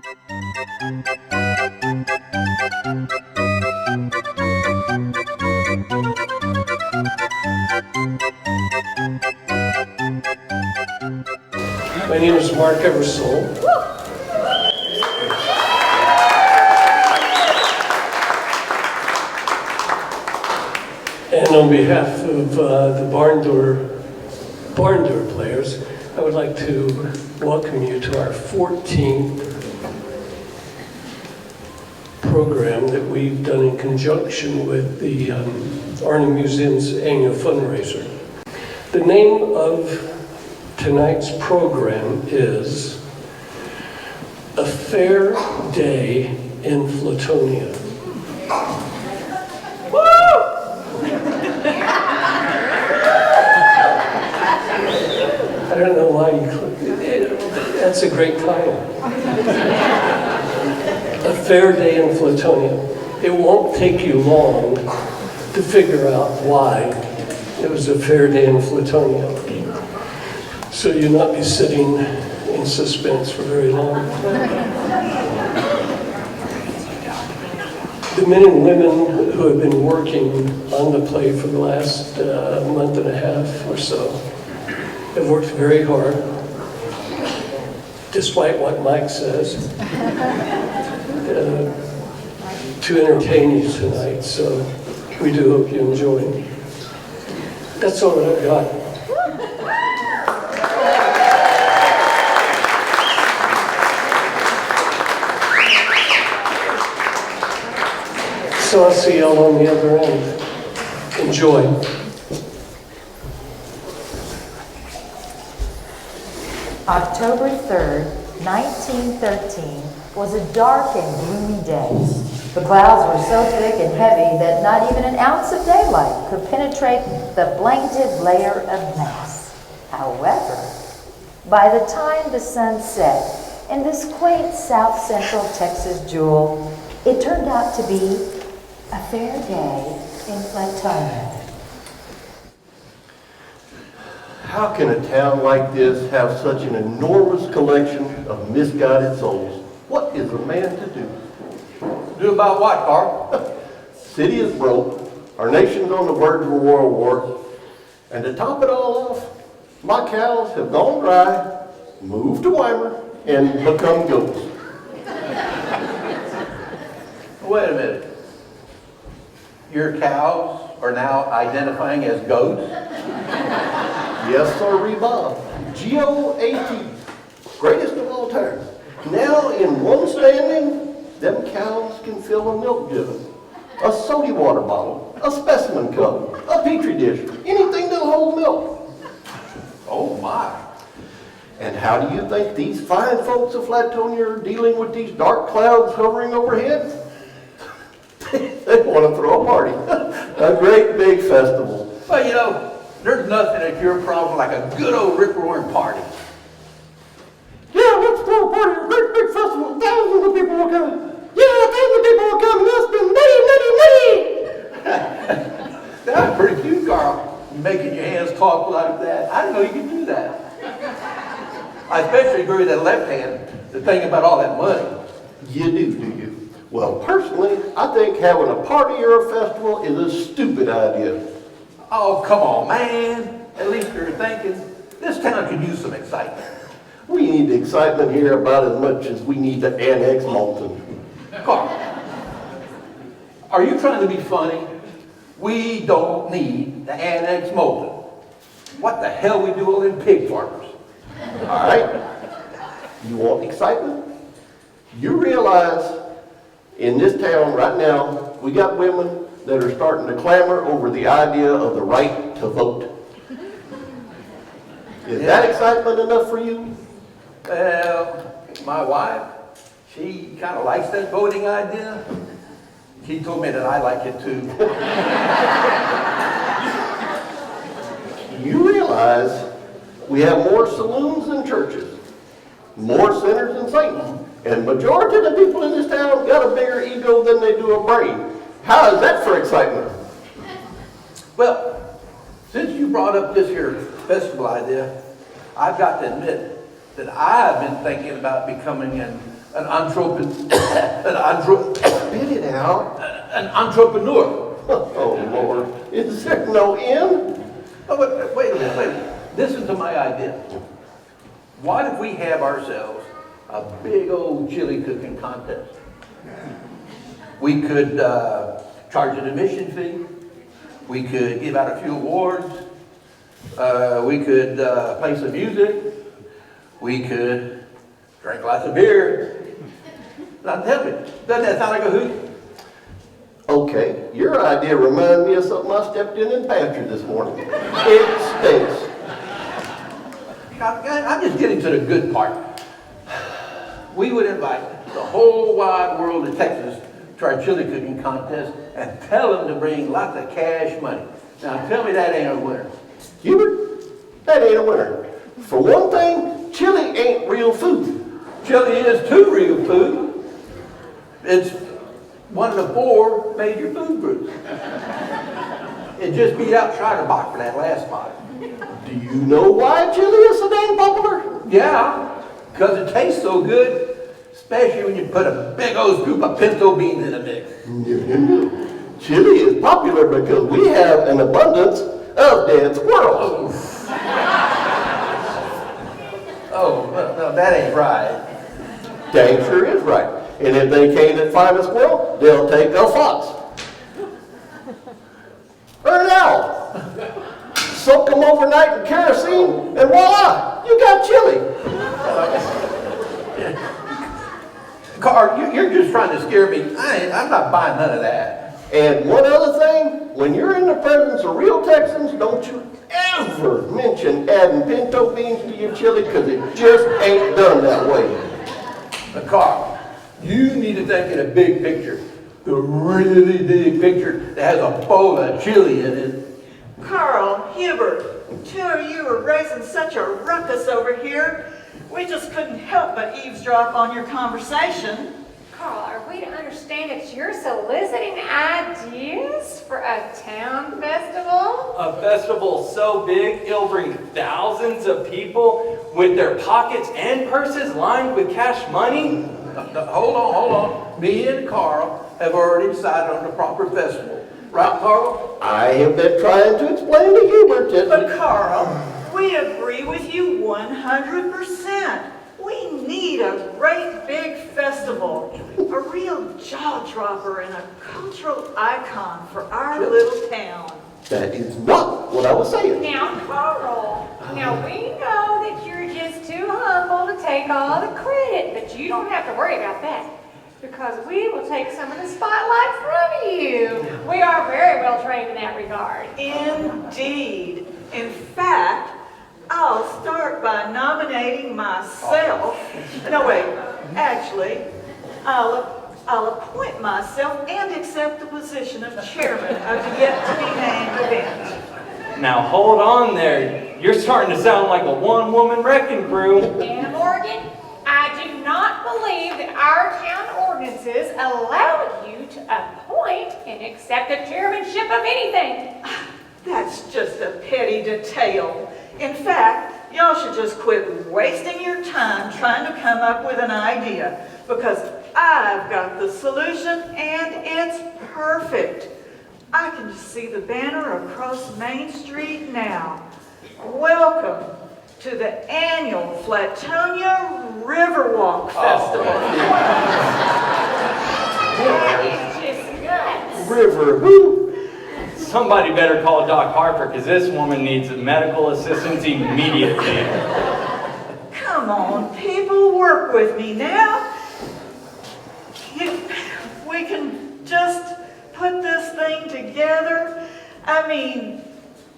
My name is Mark Eversole. And on behalf of the barn door players, I would like to welcome you to our 14th program that we've done in conjunction with the Arnim Museum's annual fundraiser. The name of tonight's program is A Fair Day in Flatonia. I don't know why you clicked it. That's a great title. A Fair Day in Flatonia. It won't take you long to figure out why it was a fair day in Flatonia. So you'll not be sitting in suspense for very long. The men and women who have been working on the play for the last month and a half or so have worked very hard, despite what Mike says, to entertain you tonight. So we do hope you enjoy. That's all that I've got. So I'll see y'all on the other end. Enjoy. October 3rd, 1913 was a dark and gloomy day. The clouds were so thick and heavy that not even an ounce of daylight could penetrate the blanketed layer of mass. However, by the time the sun set in this quaint South Central Texas jewel, it turned out to be a fair day in Flatonia. How can a town like this have such an enormous collection of misguided souls? What is a man to do? Do about what, Carl? City is broke, our nation's on the verge of a world war, and to top it all off, my cows have gone dry, moved to Weimar, and become goats. Wait a minute. Your cows are now identifying as goats? Yes, sir, Bob. G-O-A-T. Greatest of all time. Now, in one standing, them cows can fill a milk jug, a soda water bottle, a specimen cup, a petri dish, anything that'll hold milk. Oh, my. And how do you think these fine folks of Flatonia are dealing with these dark clouds hovering overhead? They want to throw a party. A great big festival. Well, you know, there's nothing at your problem like a good old rip-roaring party. Yeah, let's throw a party, a great big festival. Thousands of people will come. Yeah, thousands of people will come. Let's be nutty. That's pretty cute, Carl. Making your hands talk like that. I didn't know you could do that. I especially agree with that left hand, the thing about all that money. You do you? Well, personally, I think having a party or a festival is a stupid idea. Oh, come on, man. At least you're thinking. This town could use some excitement. We need excitement here about as much as we need to annex Malton. Carl, are you trying to be funny? We don't need to annex Moulton. What the hell we do all them pig farmers? All right? You want excitement? You realize in this town right now, we got women that are starting to clamor over the idea of the right to vote. Is that excitement enough for you? Well, my wife, she kind of likes that voting idea. She told me that I like it too. You realize we have more saloons than churches, more sinners than Satan, and majority of the people in this town got a bigger ego than they do a brain. How is that for excitement? Well, since you brought up this here festival idea, I've got to admit that I've been thinking about becoming an Spit it out. an entrepreneur. Oh, Lord, is there no end? Oh, wait a minute. Listen to my idea. What if we have ourselves a big old chili cooking contest? We could charge an admission fee. We could give out a few awards. We could play some music. We could drink lots of beer. Now tell me, doesn't that sound like a hoot? Okay, your idea reminded me of something I stepped in pasture this morning. It stinks. I'm just getting to the good part. We would invite the whole wide world of Texas to our chili cooking contest and tell them to bring lots of cash money. Now tell me that ain't a winner. Hubert, that ain't a winner. For one thing, chili ain't real food. Chili is too real food. It's one of the 4 major food groups. It just beat out Shiner Bock for that last spot. Do you know why chili is so dang popular? Yeah, because it tastes so good, especially when you put a big old scoop of pinto beans in the mix. No. Chili is popular because we have an abundance of dead squirrels. Oh, no, that ain't right. Dang sure is right. And if they can't find a squirrel, they'll take a fox. Or an owl. Soak them overnight in kerosene, and voila, you got chili. Carl, you're just trying to scare me. I'm not buying none of that. And one other thing, when you're in the presence of real Texans, don't you ever mention adding pinto beans to your chili, because it just ain't done that way. But Carl, you need to think in a big picture. The really big picture that has a bowl of chili in it. Carl, Hubert, 2 of you are raising such a ruckus over here. We just couldn't help but eavesdrop on your conversation. Carl, are we to understand that you're soliciting ideas for a town festival? A festival so big it'll bring thousands of people with their pockets and purses lined with cash money? Hold on. Me and Carl have already decided on the proper festival. Right, Carl? I have been trying to explain to Hubert that... But Carl, we agree with you 100%. We need a great big festival, a real jaw-dropper and a cultural icon for our little town. That is not what I was saying. Now, Carl, now we know that you're just too humble to take all the credit, but you don't have to worry about that, because we will take some of the spotlight from you. We are very well trained in that regard. Indeed. In fact, I'll start by nominating myself. No, wait. Actually, I'll appoint myself and accept the position of chairman of the yet-to-be-named event. Now hold on there. You're starting to sound like a one-woman wrecking crew. Anna Morgan, I do not believe that our town ordinances allow you to appoint and accept the chairmanship of anything. That's just a petty detail. In fact, y'all should just quit wasting your time trying to come up with an idea, because I've got the solution and it's perfect. I can just see the banner across Main Street now. Welcome to the annual Flatonia Riverwalk Festival. That is just nuts. River who? Somebody better call Doc Harper, because this woman needs medical assistance immediately. Come on, people, work with me now. We can just put this thing together. I mean,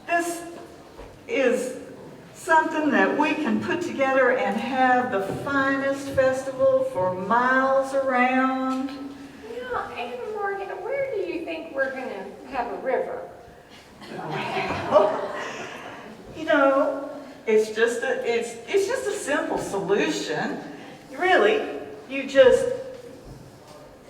this is something that we can put together and have the finest festival for miles around. Now, Anna Morgan, where do you think we're going to have a river? Well, you know, it's just a simple solution. Really, you just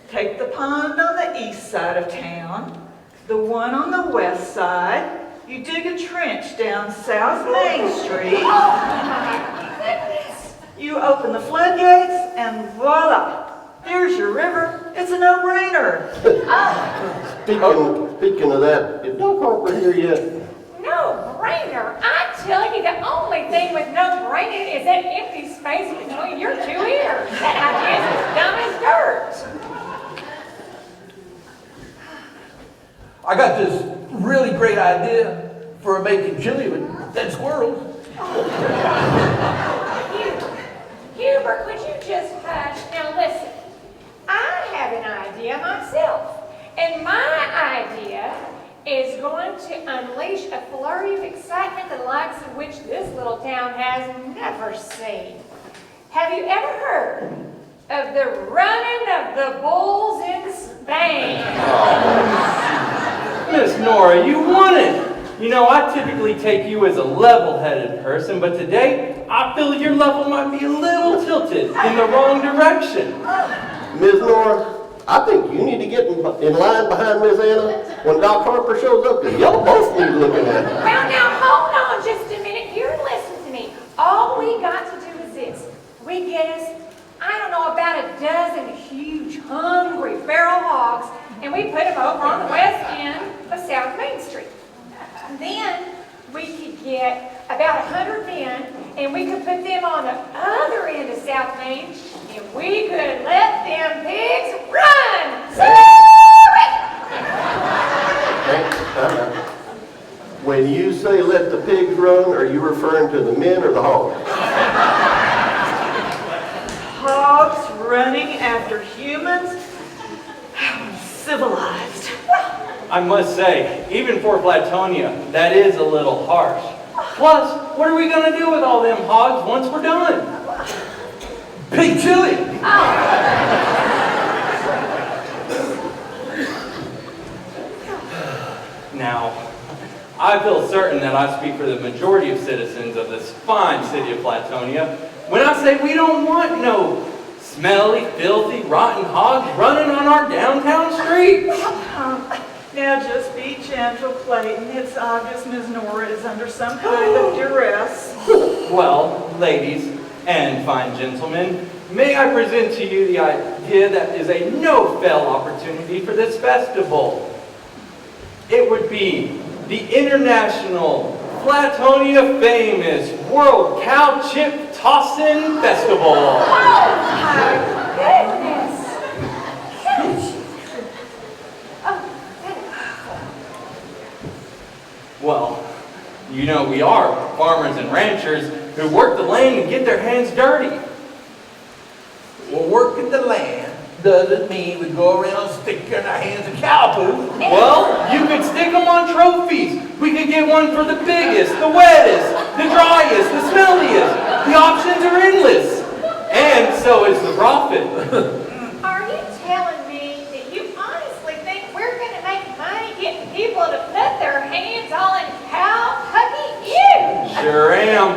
take the pond on the east side of town, the one on the west side, you dig a trench down South Main Street. Oh my goodness! You open the floodgates and voila, there's your river. It's a no-brainer. Speaking of that, is Doc Harper here yet? No brainer. I tell you, the only thing with no brainer is that empty space between your two ears. That idea is as dumb as dirt. I got this really great idea for making chili with dead squirrels. Hubert, would you just hush? Now listen, I have an idea myself. And my idea is going to unleash a flurry of excitement the likes of which this little town has never seen. Have you ever heard of the running of the bulls in Spain? Miss Nora, you won it. You know, I typically take you as a level-headed person, but today I feel your level might be a little tilted in the wrong direction. Ms. Nora, I think you need to get in line behind Miss Anna when Doc Harper shows up, because y'all both need looking at. Well, now, hold on just a minute. Here, listen to me. All we got to do is this. We get us, I don't know, about a dozen huge, hungry feral hogs, and we put them over on the west end of South Main Street. Then we could get about 100 men, and we could put them on the other end of South Main, and we could let them pigs run. When you say let the pigs run, are you referring to the men or the hogs? Hogs running after humans? How uncivilized. I must say, even for Flatonia, that is a little harsh. Plus, what are we going to do with all them hogs once we're done? Pig chili! Now, I feel certain that I speak for the majority of citizens of this fine city of Flatonia when I say we don't want no smelly, filthy, rotten hogs running on our downtown streets. Now just be gentle, Clayton. It's obvious Ms. Nora is under some kind of duress. Well, ladies and fine gentlemen, may I present to you the idea that is a no-fail opportunity for this festival. It would be the international, Flatonia famous World Cow Chip Tossin' Festival. Oh, my goodness. Well, you know we are farmers and ranchers who work the land and get their hands dirty. Well, working the land doesn't mean we go around sticking our hands in cow poo. Well, you could stick them on trophies. We could get one for the biggest, the wettest, the driest, the smelliest. The options are endless. And so is the profit. Are you telling me that you honestly think we're going to make money getting people to put their hands all in cow pucky? Ew! Sure am.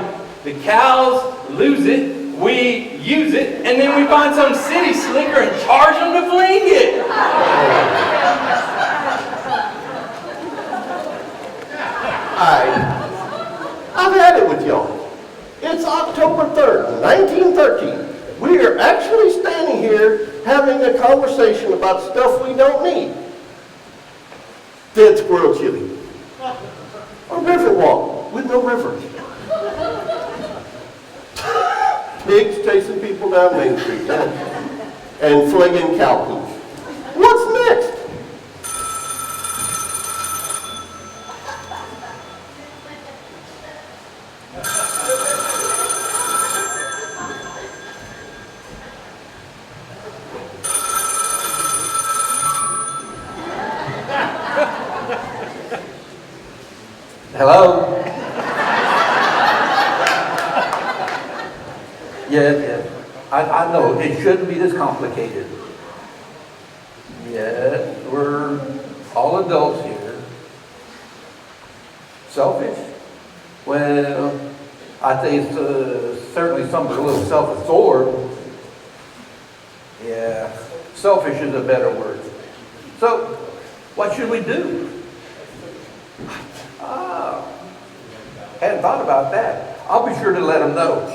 The cows lose it, we use it, and then we find some city slicker and charge them to fling it. I've had it with y'all. It's October 3rd, 1913. We are actually standing here having a conversation about stuff we don't need. Dead squirrel chili. A river walk with no river. Pigs chasing people down Main Street and flinging cow poop. What's next? Hello? Yes. I know, it shouldn't be this complicated. Yes, we're all adults here. Selfish? Well, I think certainly some are a little self-absorbed. Yeah, selfish is a better word. So, what should we do? Hadn't thought about that. I'll be sure to let them know.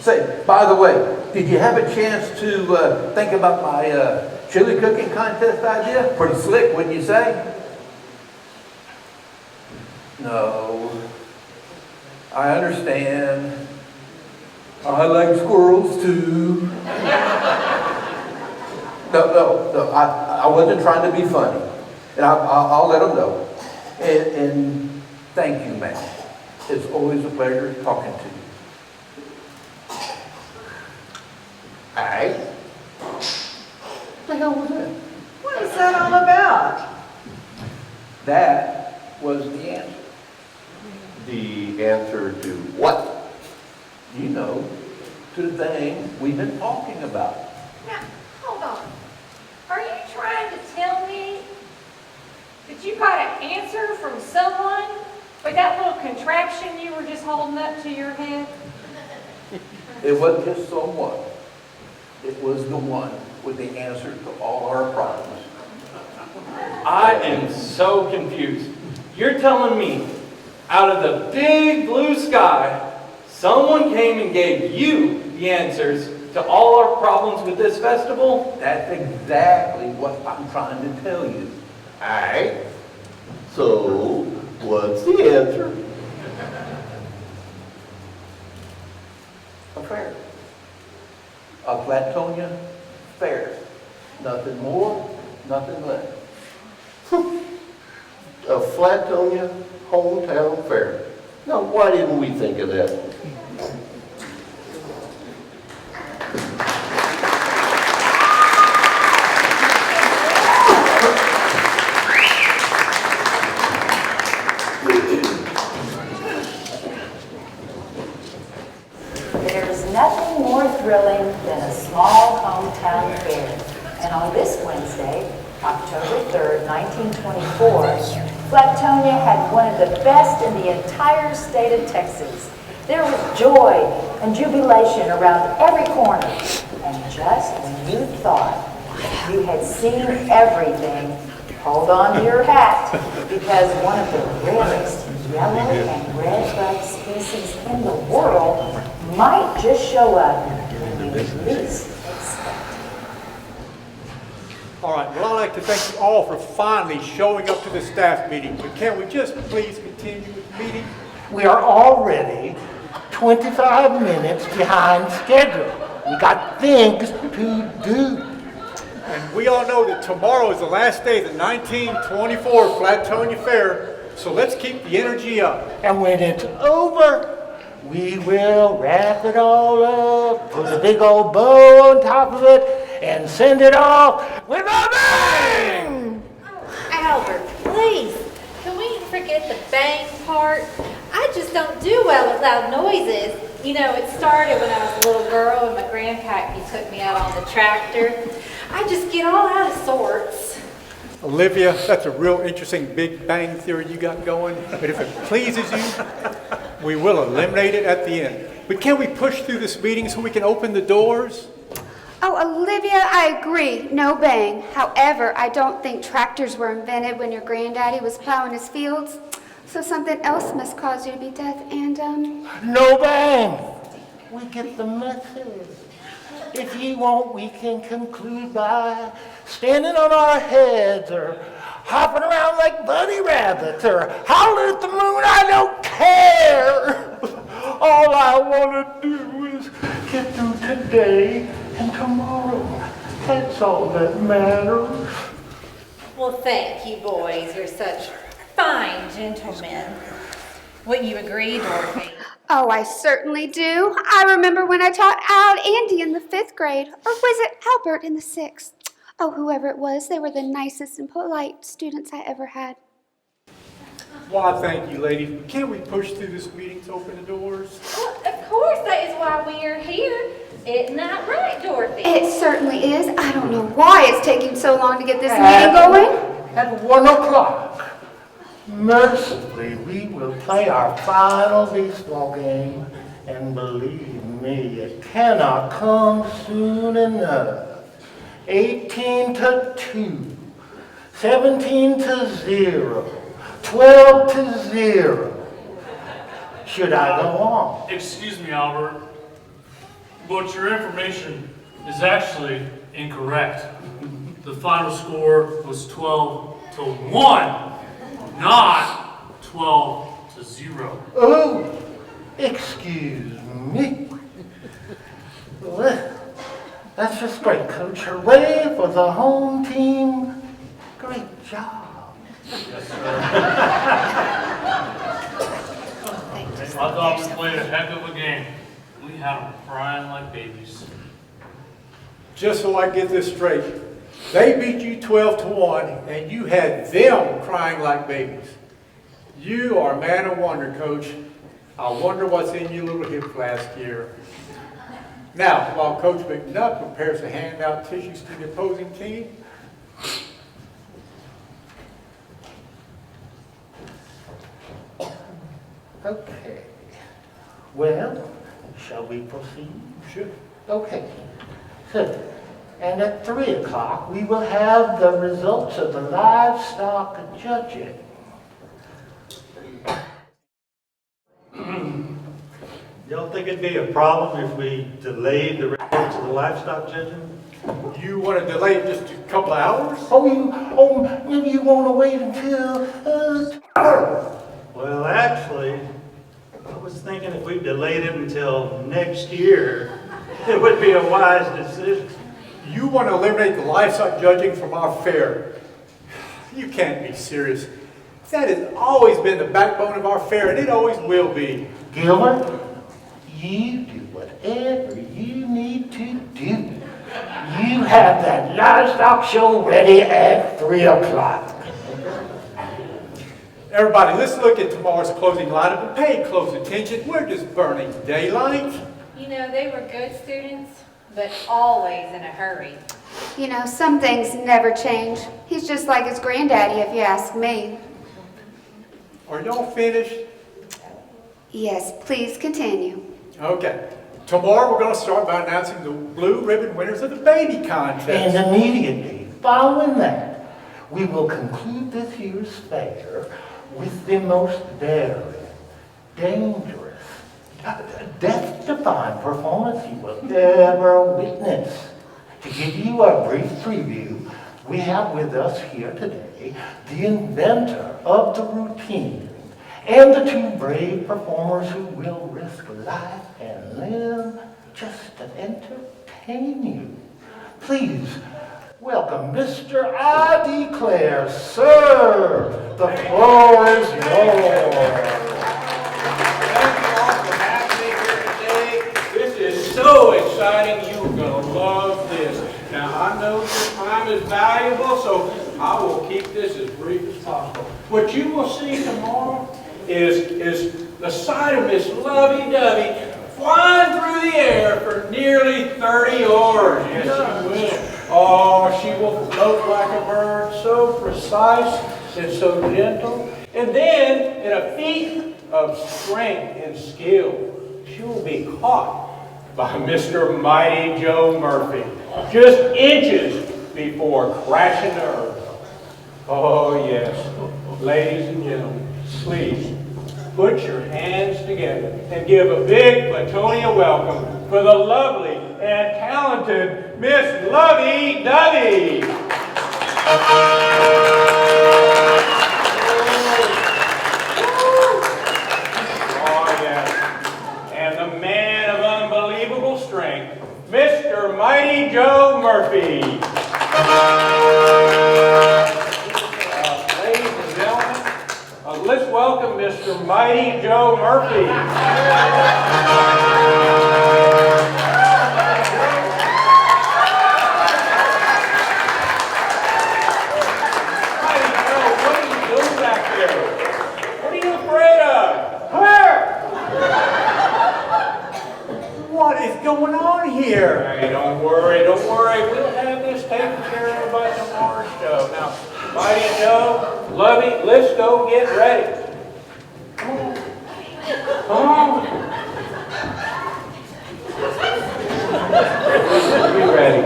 Say, by the way, did you have a chance to think about my chili cooking contest idea? Pretty slick, wouldn't you say? No. I understand. I like squirrels too. No, I wasn't trying to be funny. And I'll let them know. And thank you, ma'am. It's always a pleasure talking to you. Hey? What the hell was that? What is that all about? That was the answer. The answer to what? You know, to the thing we've been talking about. Now, hold on. Are you trying to tell me that you got an answer from someone with that little contraption you were just holding up to your head? It wasn't just someone. It was the one with the answer to all our problems. I am so confused. You're telling me, out of the big blue sky, someone came and gave you the answers to all our problems with this festival? That's exactly what I'm trying to tell you. Hey? So, what's the answer? A fair. A Flatonia fair. Nothing more, nothing less. A Flatonia hometown fair. Now, why didn't we think of that? There's nothing more thrilling than a small hometown fair. And on this Wednesday, October 3rd, 1924, Flatonia had one of the best in the entire state of Texas. There was joy and jubilation around every corner. And just when you thought you had seen everything, hold on to your hat, because one of the rarest yellow and red bug species in the world might just show up when you least expect it. All right, well, I'd like to thank you all for finally showing up to the staff meeting, but can we just please continue with the meeting? We are already 25 minutes behind schedule. We got things to do. And we all know that tomorrow is the last day of the 1924 Flatonia Fair, so let's keep the energy up. And when it's over, we will wrap it all up, put a big old bow on top of it, and send it off with a bang! Albert, please, can we forget the bang part? I just don't do well with loud noises. You know, it started when I was a little girl and my grandpappy took me out on the tractor. I just get all out of sorts. Olivia, that's a real interesting Big Bang theory you got going, but if it pleases you, we will eliminate it at the end. But can we push through this meeting so we can open the doors? Oh, Olivia, I agree. No bang. However, I don't think tractors were invented when your granddaddy was plowing his fields. So something else must cause you to be deaf and, No bang! We get the message. If you want, we can conclude by standing on our heads or hopping around like bunny rabbits or howling at the moon. I don't care. All I want to do is get through today and tomorrow. That's all that matters. Well, thank you, boys. You're such fine gentlemen. Wouldn't you agree, Dorothy? oh, I certainly do. I remember when I taught Al and Andy in the 5th grade, or was it Albert in the 6th? Oh, whoever it was, they were the nicest and polite students I ever had. Why, thank you, ladies. But can't we push through this meeting to open the doors? Well, of course, that is why we are here. Isn't that right, Dorothy? It certainly is. I don't know why it's taking so long to get this meeting going. At 1 o'clock, mercifully, we will play our final baseball game. And believe me, it cannot come soon enough. 18-2, 17-0, 12-0. Should I go on? Excuse me, Albert. But your information is actually incorrect. The final score was 12-1, not 12-0. Oh, excuse me. Well, that's just great, Coach. Hooray for the home team. Great job. Yes, sir. I thought we played a heck of a game. We had them crying like babies. Just so I get this straight, they beat you 12-1, and you had them crying like babies. You are a man of wonder, Coach. I wonder what's in your little hip flask here. Now, while Coach McNutt prepares to hand out tissues to the opposing team, Okay. Well, shall we proceed? sure. Okay. So, and at 3 o'clock, we will have the results of the livestock judging. Y'all think it'd be a problem if we delayed the results of the livestock judging? You want to delay it just a couple of hours? Maybe you want to wait until tomorrow. Well, actually, I was thinking if we delayed it until next year, it would be a wise decision. You want to eliminate the livestock judging from our fair? You can't be serious. That has always been the backbone of our fair, and it always will be. Gilbert, you do whatever you need to do. You have that livestock show ready at 3 o'clock. Everybody, let's look at tomorrow's closing lineup and pay close attention. We're just burning daylight. You know, they were good students, but always in a hurry. You know, some things never change. He's just like his granddaddy, if you ask me. Are y'all finished? Yes, please continue. Okay. Tomorrow we're going to start by announcing the blue ribbon winners of the baby contest. And immediately following that, we will conclude this year's fair with the most daring, dangerous, death-defying performance you will ever witness. To give you a brief preview, we have with us here today the inventor of the routine and the two brave performers who will risk life and limb just to entertain you. Please welcome Mr. I Declare, sir. The floor is yours. Thank you all for having me here today. This is so exciting. You're going to love this. Now, I know your time is valuable, so I will keep this as brief as possible. What you will see tomorrow is the sight of Miss Lovey-Dovey flying through the air for nearly 30 yards. Yes, she will. Oh, she will float like a bird, so precise and so gentle. And then, in a feat of strength and skill, she will be caught by Mr. Mighty Joe Murphy, just inches before crashing to earth. Oh, yes. Ladies and gentlemen, please put your hands together and give a big Flatonia welcome for the lovely and talented Miss Lovey-Dovey. Oh, yes. And the man of unbelievable strength, Mr. Mighty Joe Murphy. Ladies and gentlemen, let's welcome Mr. Mighty Joe Murphy. Mighty Joe, what are you doing back there? What are you afraid of? Where? What is going on here? Hey, don't worry, don't worry. We'll have this taken care of by tomorrow's show. Now, Mighty Joe, Lovey, let's go get ready. Come on. Come on. Be ready.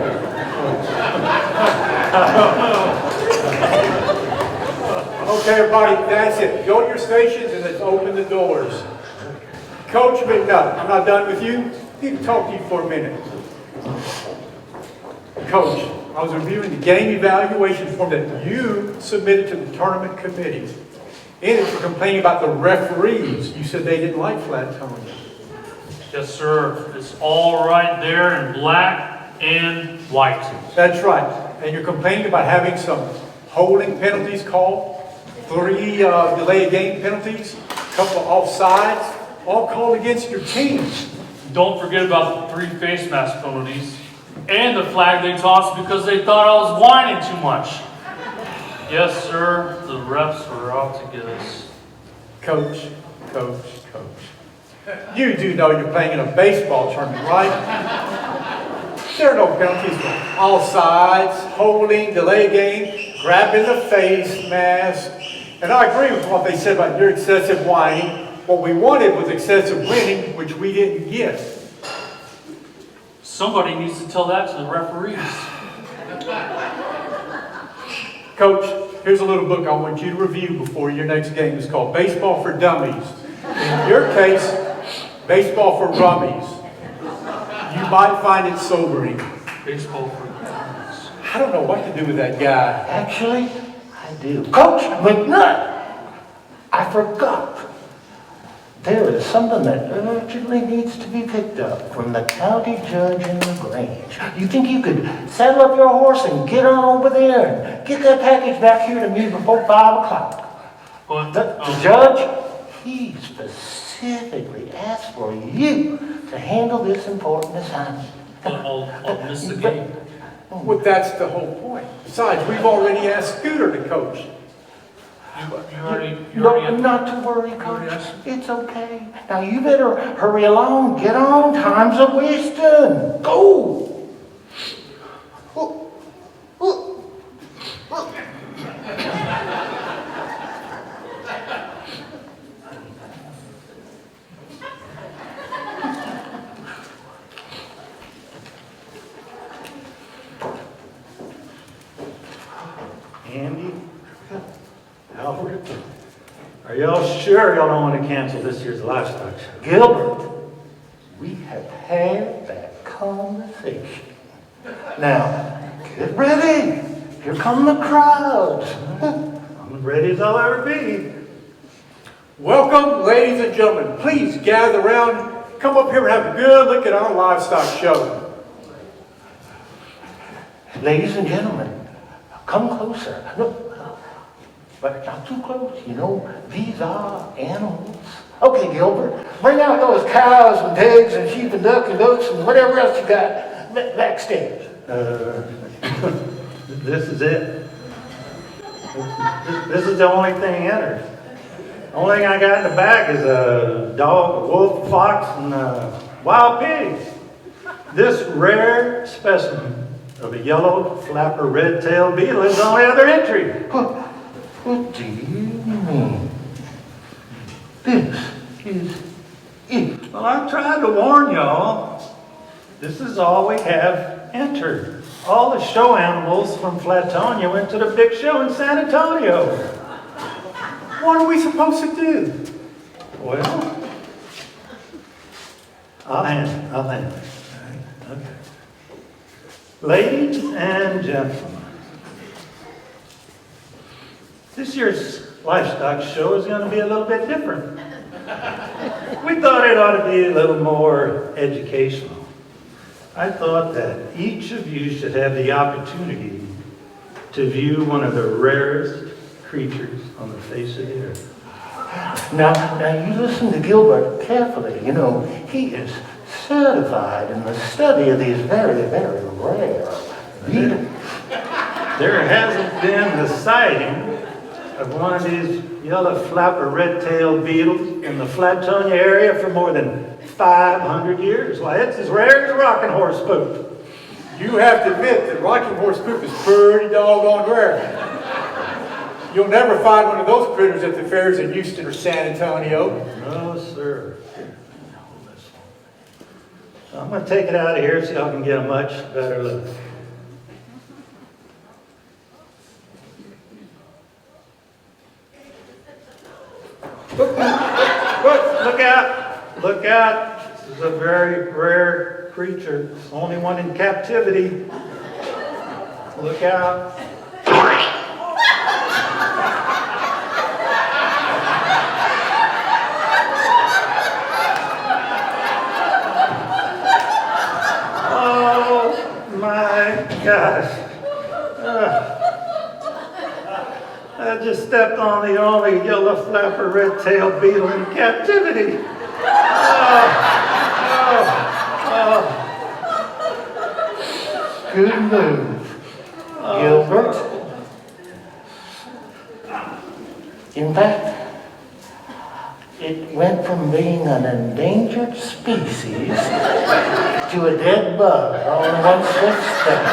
Okay, everybody, that's it. Go to your stations and let's open the doors. Coach McNutt, I'm not done with you. I need to talk to you for a minute. Coach, I was reviewing the game evaluation form that you submitted to the tournament committee. In it, you're complaining about the referees. You said they didn't like Flatonia. Yes, sir. It's all right there in black and white. That's right. And you're complaining about having some holding penalties called, 3 delay game penalties, a couple of offsides, all called against your team. Don't forget about the 3 face mask penalties and the flag they tossed because they thought I was whining too much. Yes, sir. The refs were out to get us. Coach. You do know you're playing in a baseball tournament, right? There are no penalties for offsides, holding, delay game, grabbing the face mask. And I agree with what they said about your excessive whining. What we wanted was excessive winning, which we didn't get. Somebody needs to tell that to the referees. Coach, here's a little book I want you to review before your next game. It's called Baseball for Dummies. In your case, Baseball for Rummies. You might find it sobering. Baseball for Dummies. I don't know what to do with that guy. Actually, I do. Coach McNutt, I forgot. There is something that urgently needs to be picked up from the county judge in the Grange. You think you could saddle up your horse and get on over there and get that package back here to me before 5 o'clock? But, Oh. The judge, he specifically asked for you to handle this important assignment. I'll miss the game. Well, that's the whole point. Besides, we've already asked Scooter to coach. No, not to worry, Coach. It's okay. Now you better hurry along. Get on. Time's a wasting. Go. Andy, Albert, are y'all sure y'all don't want to cancel this year's livestock show? Gilbert, we have had that conversation. Now, get ready. Here come the crowds. I'm as ready as I'll ever be. Welcome, ladies and gentlemen. Please gather around. Come up here and have a good look at our livestock show. Ladies and gentlemen, come closer. Look, but not too close. You know, these are animals. Okay, Gilbert, bring out those cows and pigs and sheep and duck and goats and whatever else you got backstage. This is it. This is the only thing entered. The only thing I got in the bag is a dog, a wolf, a fox, and a wild pig. This rare specimen of a yellow flapper red-tailed beetle is the only other entry. What do you mean? This is it. Well, I tried to warn y'all. This is all we have entered. All the show animals from Flatonia went to the big show in San Antonio. What are we supposed to do? Well, I'll handle it. Okay. Ladies and gentlemen, this year's livestock show is going to be a little bit different. We thought it ought to be a little more educational. I thought that each of you should have the opportunity to view one of the rarest creatures on the face of the earth. Now you listen to Gilbert carefully. You know, he is certified in the study of these very, very rare beetles. There hasn't been the sighting of one of these yellow flapper red-tailed beetles in the Flatonia area for more than 500 years. Why, it's as rare as rocking horse poop. You have to admit that rocking horse poop is pretty doggone rare. You'll never find one of those critters at the fairs in Houston or San Antonio. No, sir. So I'm going to take it out of here so y'all can get a much better look. Look out! Look out! This is is a very rare creature, only one in captivity. Look out. Oh my gosh. I just stepped on the only yellow flapper red-tailed beetle in captivity. Good move, Gilbert. In fact, it went from being an endangered species to a dead bug all in one swift step.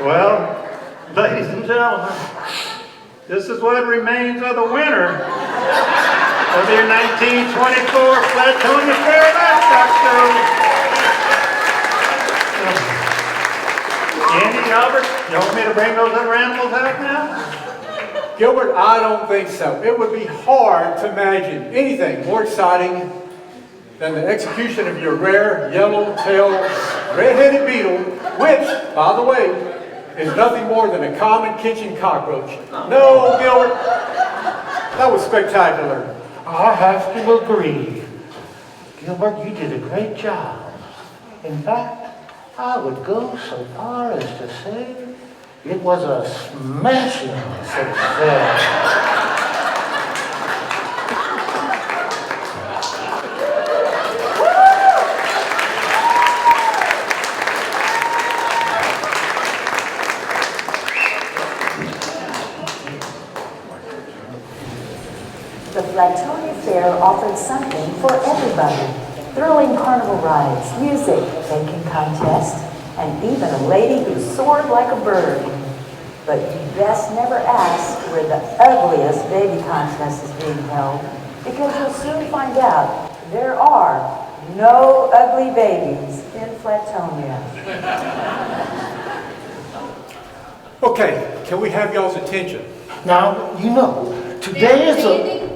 Well, ladies and gentlemen, this is what remains of the winner of the 1924 Flatonia Fair Livestock Show. Andy, Albert, you want me to bring those other animals out now? Gilbert, I don't think so. It would be hard to imagine anything more exciting than the execution of your rare yellow-tailed red-headed beetle, which, by the way, is nothing more than a common kitchen cockroach. No, Gilbert, that was spectacular. I have to agree. Gilbert, you did a great job. In fact, I would go so far as to say it was a smashing success. The Flatonia Fair offered something for everybody. Thrilling carnival rides, music, baking contests, and even a lady who soared like a bird. But you best never ask where the ugliest baby contest is being held, because you'll soon find out there are no ugly babies in Flatonia. Okay, can we have y'all's attention? Now, you know, today is a... Andy,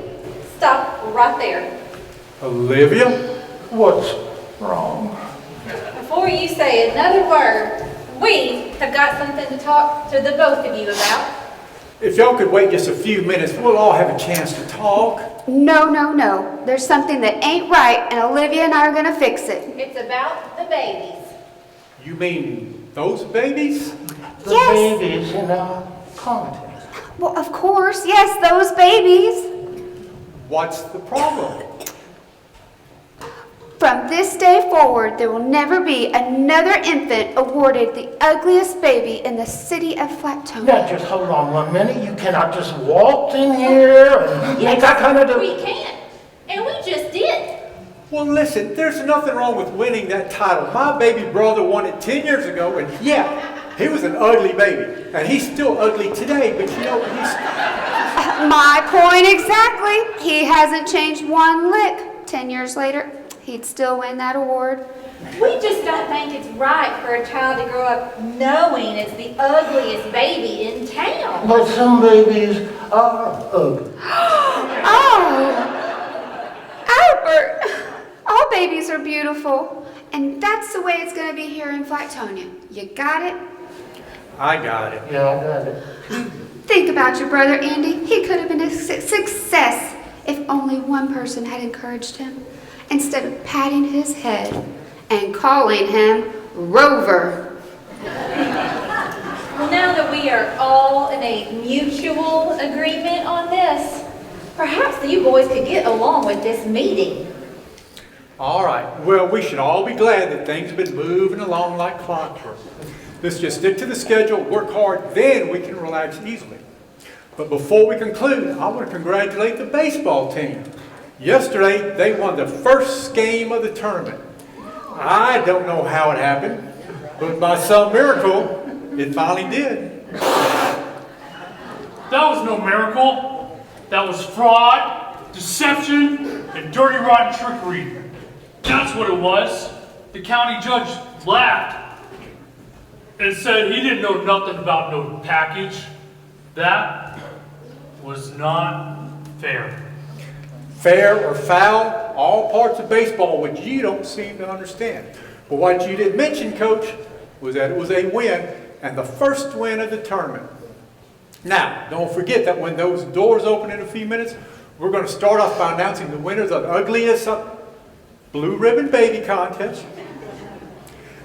stop right there. Olivia? What's wrong? Before you say another word, we have got something to talk to the both of you about. If y'all could wait just a few minutes, we'll all have a chance to talk. No, no, no. There's something that ain't right, and Olivia and I are gonna fix it. It's about the babies. You mean those babies? The Yes. babies in our contest. Well, of course, yes, those babies. What's the problem? From this day forward, there will never be another infant awarded the ugliest baby in the city of Flatonia. Now, just hold on 1 minute. You cannot just walk in here and make that kind of... We can. And we just did. Well, listen, there's nothing wrong with winning that title. My baby brother won it 10 years ago, and yeah, he was an ugly baby. And he's still ugly today, but you know, he's... My point exactly. He hasn't changed one lick. 10 years later, he'd still win that award. We just don't think it's right for a child to grow up knowing it's the ugliest baby in town. But some babies are ugly. Oh, Albert, all babies are beautiful. And that's the way it's going to be here in Flatonia. You got it? I got it. Yeah, I got it. Think about your brother, Andy. He could have been a success if only one person had encouraged him, instead of patting his head and calling him Rover. Well, now that we are all in a mutual agreement on this, perhaps you boys could get along with this meeting. All right. Well, we should all be glad that things have been moving along like clockwork. Let's just stick to the schedule, work hard, then we can relax easily. But before we conclude, I want to congratulate the baseball team. Yesterday, they won the first game of the tournament. I don't know how it happened, but by some miracle, it finally did. That was no miracle. That was fraud, deception, and dirty, rotten trickery. That's what it was. The county judge laughed and said he didn't know nothing about no package. That was not fair. Fair or foul, all parts of baseball, which you don't seem to understand. But what you didn't mention, Coach, was that it was a win, and the first win of the tournament. Now, don't forget that when those doors open in a few minutes, we're going to start off by announcing the winners of the ugliest blue ribbon baby contest.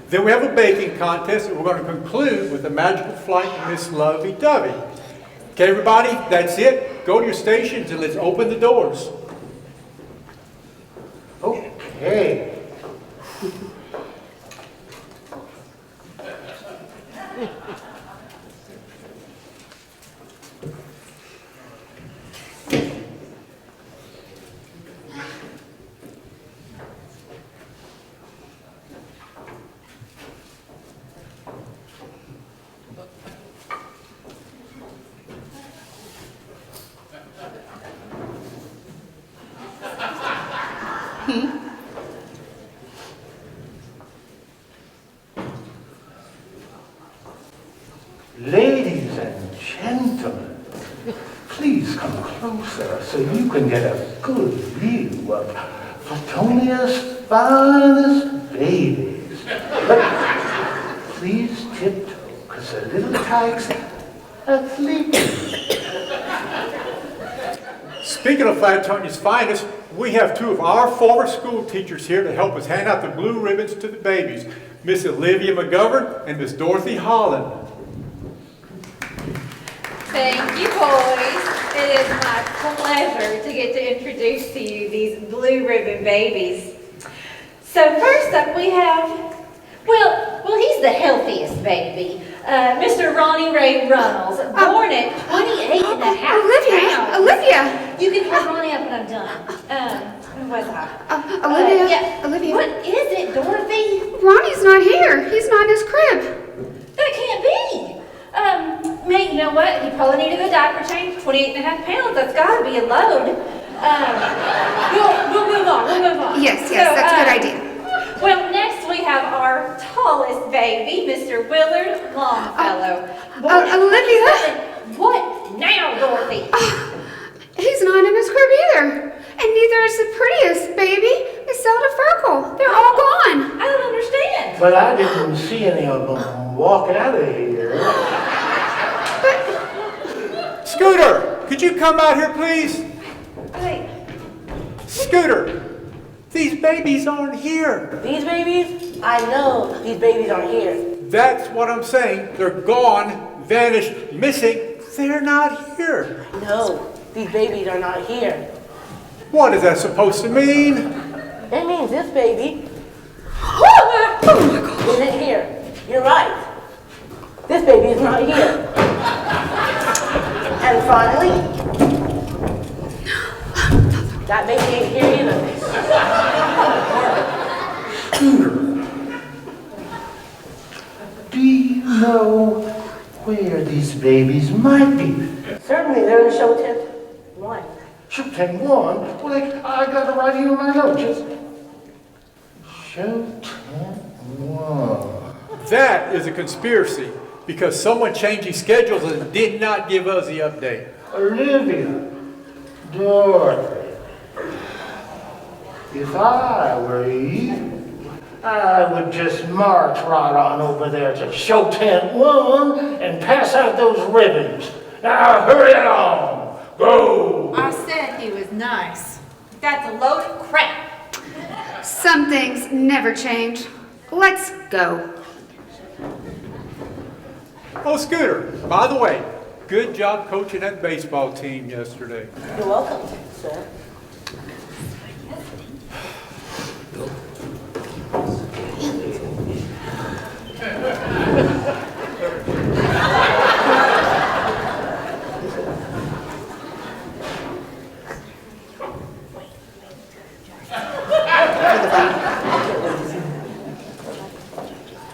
Then we have a baking contest, and we're going to conclude with the magical flight of Miss Lovey-Dovey. Okay, everybody, that's it. Go to your stations and let's open the doors. Okay. Ladies and gentlemen, please come closer so you can get a good view of Flatonia's finest babies. But please tiptoe, because the little tykes are sleeping. Speaking of Flatonia's finest, we have two of our former school teachers here to help us hand out the blue ribbons to the babies, Miss Olivia McGovern and Miss Dorothy Holland. Thank you, boys. It is my pleasure to get to introduce to you these blue ribbon babies. So first up we have, well, he's the healthiest baby. Mr. Ronnie Ray Runnels, born at 28 and a half pounds. Olivia! You can hold Ronnie up when I'm done. Where was I? Olivia, yeah. Olivia. What is it, Dorothy? Ronnie's not here. He's not in his crib. That can't be. Mate, you know what? He probably needed a diaper change, 28 and a half pounds. That's gotta be a load. We'll move on. Yes, that's a good idea. Well, next we have our tallest baby, Mr. Willard Longfellow. Olivia? What now, Dorothy? He's not in his crib either. And neither is the prettiest baby, Miss Zelda Ferkel. They're all gone. I don't understand. But I didn't see any of them walking out of here. Scooter, could you come out here, please? Wait. Scooter, these babies aren't here. These babies? I know these babies aren't here. That's what I'm saying. They're gone, vanished, missing. They're not here. No, these babies are not here. What is that supposed to mean? It means this baby Oh my God. isn't here. You're right. This baby is not here. And finally, that baby ain't here either. Scooter, do you know where these babies might be? Certainly, they're in show tent 1. Show tent 1? Well, I got it right here in my notes. Show tent 1. That is a conspiracy because someone changed these schedules and did not give us the update. Olivia, Dorothy, if I were you, I would just march right on over there to show tent 1 and pass out those ribbons. Now hurry along. Go. I said he was nice. That's a load of crap. Some things never change. Let's go. Oh, Scooter, by the way, good job coaching that baseball team yesterday. You're welcome, sir.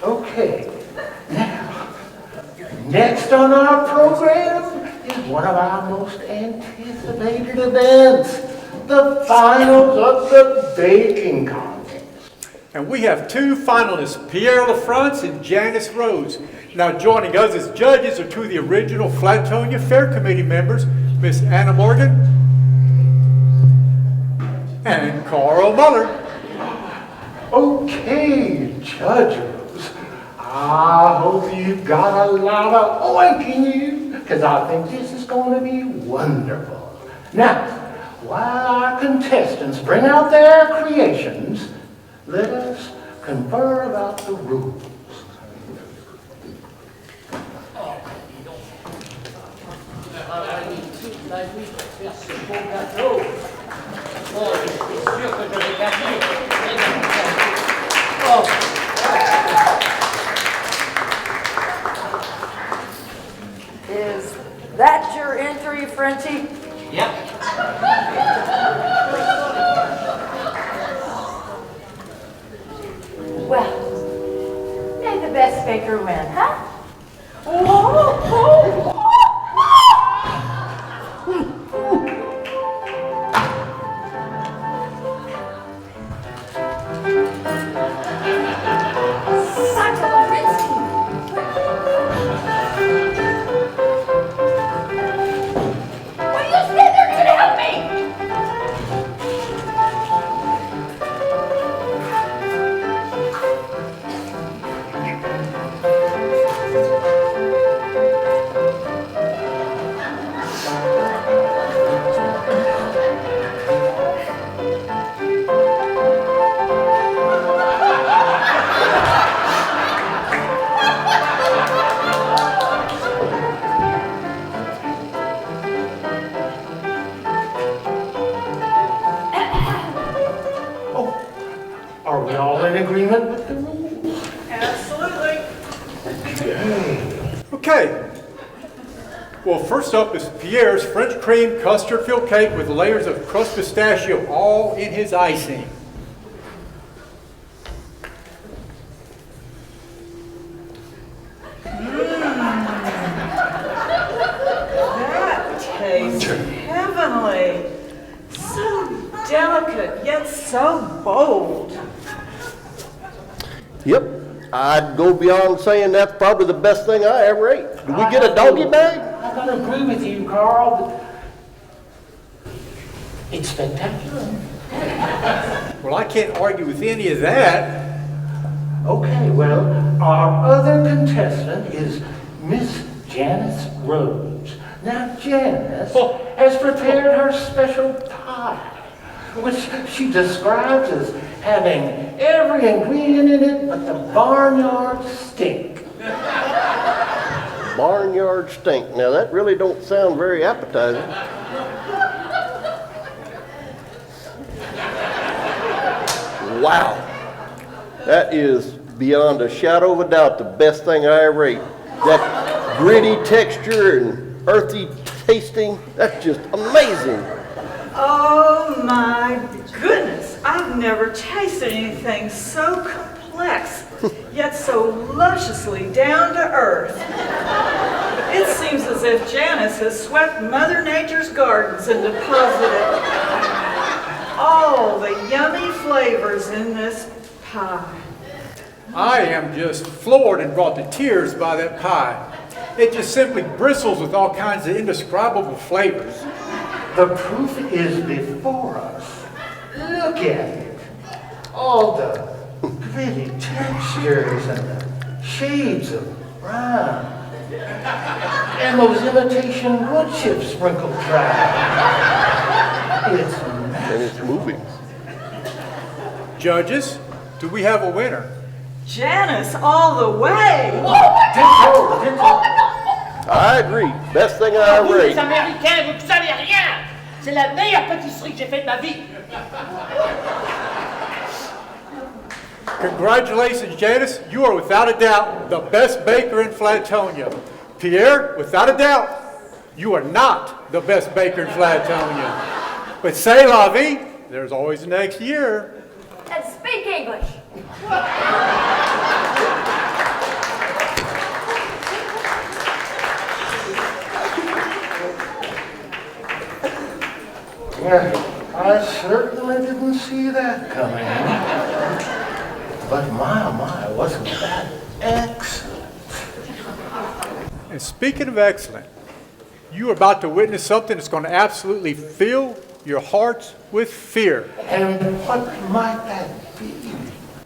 Okay. Now, next on our program is one of our most anticipated events, the finals of the baking contest. And we have two finalists, Pierre LaFrance and Janice Rose. Now joining us as judges are two of the original Flatonia Fair Committee members, Miss Anna Morgan And Carl Muller. Okay, judges. I hope you've got a lot of oink in you, because I think this is going to be wonderful. Now, while our contestants bring out their creations, let us confer about the rules. Is that your entry, Frenchie? Yep. Well, may the best baker win, huh? Oh, Are we all in agreement with the rules? Absolutely. Okay. Well, first up is Pierre's French cream custard-filled cake with layers of crushed pistachio all in his icing. That tastes heavenly. So delicate, yet so bold. Yep, I'd go beyond saying that's probably the best thing I ever ate. Do we get a doggy bag? I gotta agree with you, Carl, but it's spectacular. Well, I can't argue with any of that. Okay, well, our other contestant is Miss Janice Rhodes. Now, Janice has prepared her special pie, which she describes as having every ingredient in it but the barnyard stink. Barnyard stink. Now, that really don't sound very appetizing. Wow. That is beyond a shadow of a doubt the best thing I ever ate. That gritty texture and earthy tasting, that's just amazing. Oh my goodness, I've never tasted anything so complex, yet so lusciously down to earth. It seems as if Janice has swept Mother Nature's gardens and deposited all the yummy flavors in this pie. I am just floored and brought to tears by that pie. It just simply bristles with all kinds of indescribable flavors. The proof is before us. Look at it. All the pretty textures and the shades of brown. And those imitation wood chips sprinkled throughout. It's And it's moving. Judges, do we have a winner? Janice all the way! I agree. Best thing I Vous, ever les ate. Américains, vous ne savez rien! C'est la meilleure pâtisserie que j'ai faite de ma vie! Congratulations, Janice. You are without a doubt the best baker in Flatonia. Pierre, without a doubt, you are not the best baker in Flatonia. But c'est la vie. There's always the next year. And speak English. I certainly didn't see that coming. But my, wasn't that excellent? And speaking of excellent, you are about to witness something that's going to absolutely fill your hearts with fear. And what might that be?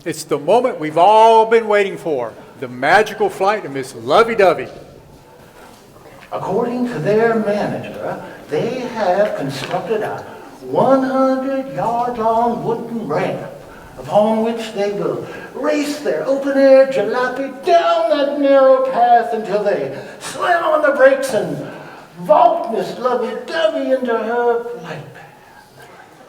It's the moment we've all been waiting for, the magical flight of Miss Lovey-Dovey. According to their manager, they have constructed a 100-yard-long wooden ramp upon which they will race their open-air jalopy down that narrow path until they slam on the brakes and vault Miss Lovey-Dovey into her flight path.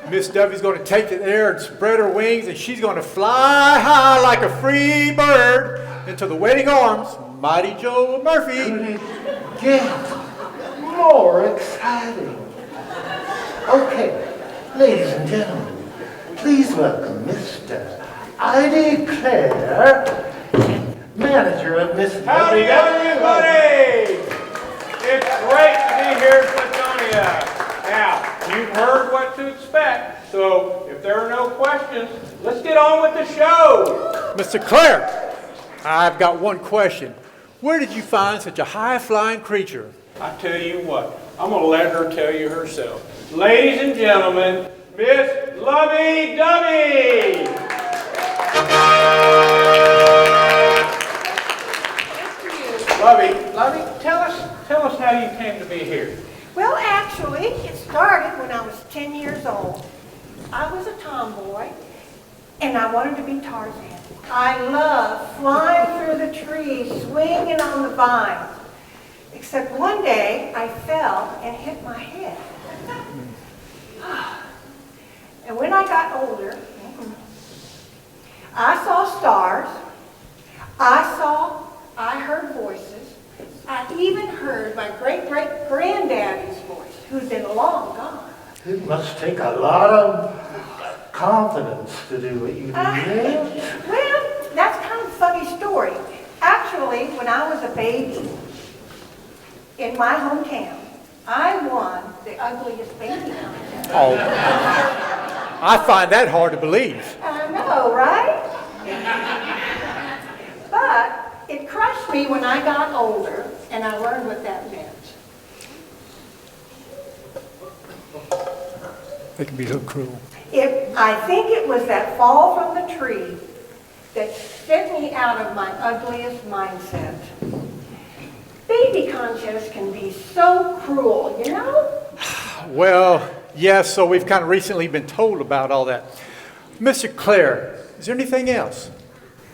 Miss Dovey's going to take the air and spread her wings, and she's going to fly high like a free bird into the waiting arms of Mighty Joe Murphy. Could it get more exciting? Okay, ladies and gentlemen, please welcome Mr. I Declare, manager of Miss Howdy, everybody! It's great to be here in Flatonia. Now, you've heard what to expect, so if there are no questions, let's get on with the show. Mr. Clare, I've got one question. Where did you find such a high-flying creature? I tell you what, I'm going to let her tell you herself. Ladies and gentlemen, Miss Lovey-Dovey! Lovey, tell us how you came to be here. Well, actually, it started when I was 10 years old. I was a tomboy, and I wanted to be Tarzan. I loved flying through the trees, swinging on the vines. Except one day, I fell and hit my head. And when I got older, I saw stars. I heard voices. I even heard my great-great-granddaddy's voice, who's been long gone. It must take a lot of confidence to do what you do. Well, that's kind of a funny story. Actually, when I was a baby in my hometown, I won the ugliest baby contest. Oh, I find that hard to believe. I know, right? But it crushed me when I got older, and I learned what that meant. They can be so cruel. I think it was that fall from the tree that sent me out of my ugliest mindset. Baby contests can be so cruel, you know? Well, yes, so we've kind of recently been told about all that. Mr. Clare, is there anything else?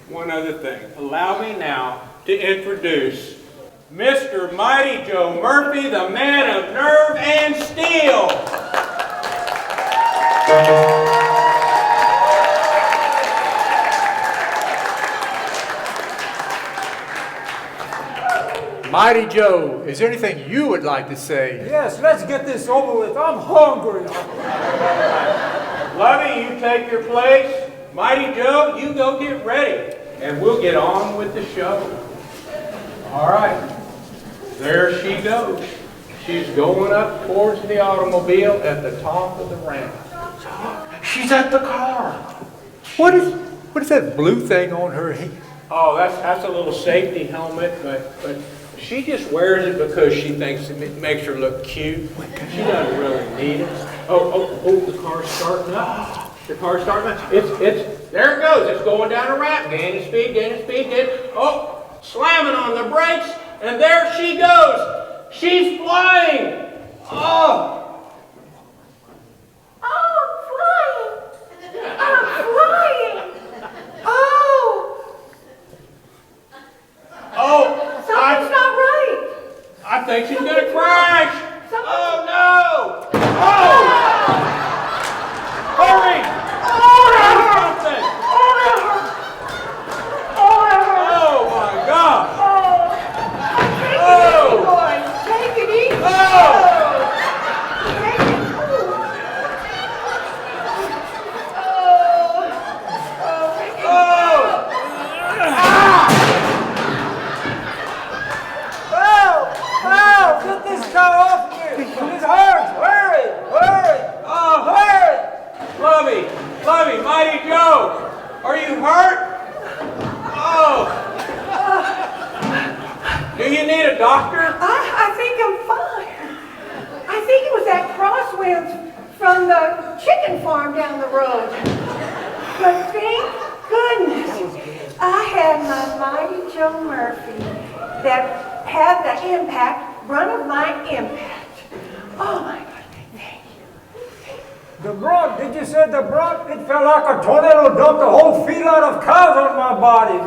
One other thing. Allow me now to introduce Mr. Mighty Joe Murphy, the man of nerve and steel. Mighty Joe, is there anything you would like to say? Yes, let's get this over with. I'm hungry. Lovey, you take your place. Mighty Joe, you go get ready, and we'll get on with the show. All right. There she goes. She's going up towards the automobile at the top of the ramp. She's at the car. What is that blue thing on her head? Oh, that's a little safety helmet, but she just wears it because she thinks it makes her look cute. She doesn't really need it. Oh, the car's starting up. The car's starting up. There it goes. It's going down a ramp. Gaining speed. Oh, slamming on the brakes, and there she goes. She's flying. Oh. Oh, something's not right. I think she's gonna crash. Oh no! Oh! Hurry! Something! Oh my God! Take it easy. Get this car off here! It hurts! Hurry! Oh, hurry! Lovey, Mighty Joe, are you hurt? Oh! Do you need a doctor? I think I'm fine. I think it was that crosswinds from the chicken farm down the road. But thank goodness I had my mighty Joe Murphy that had the impact, run of my impact. Oh my God, thank you. The brunt, did you say the brunt? It felt like a tornado dumped a whole feedlot of cows on my body.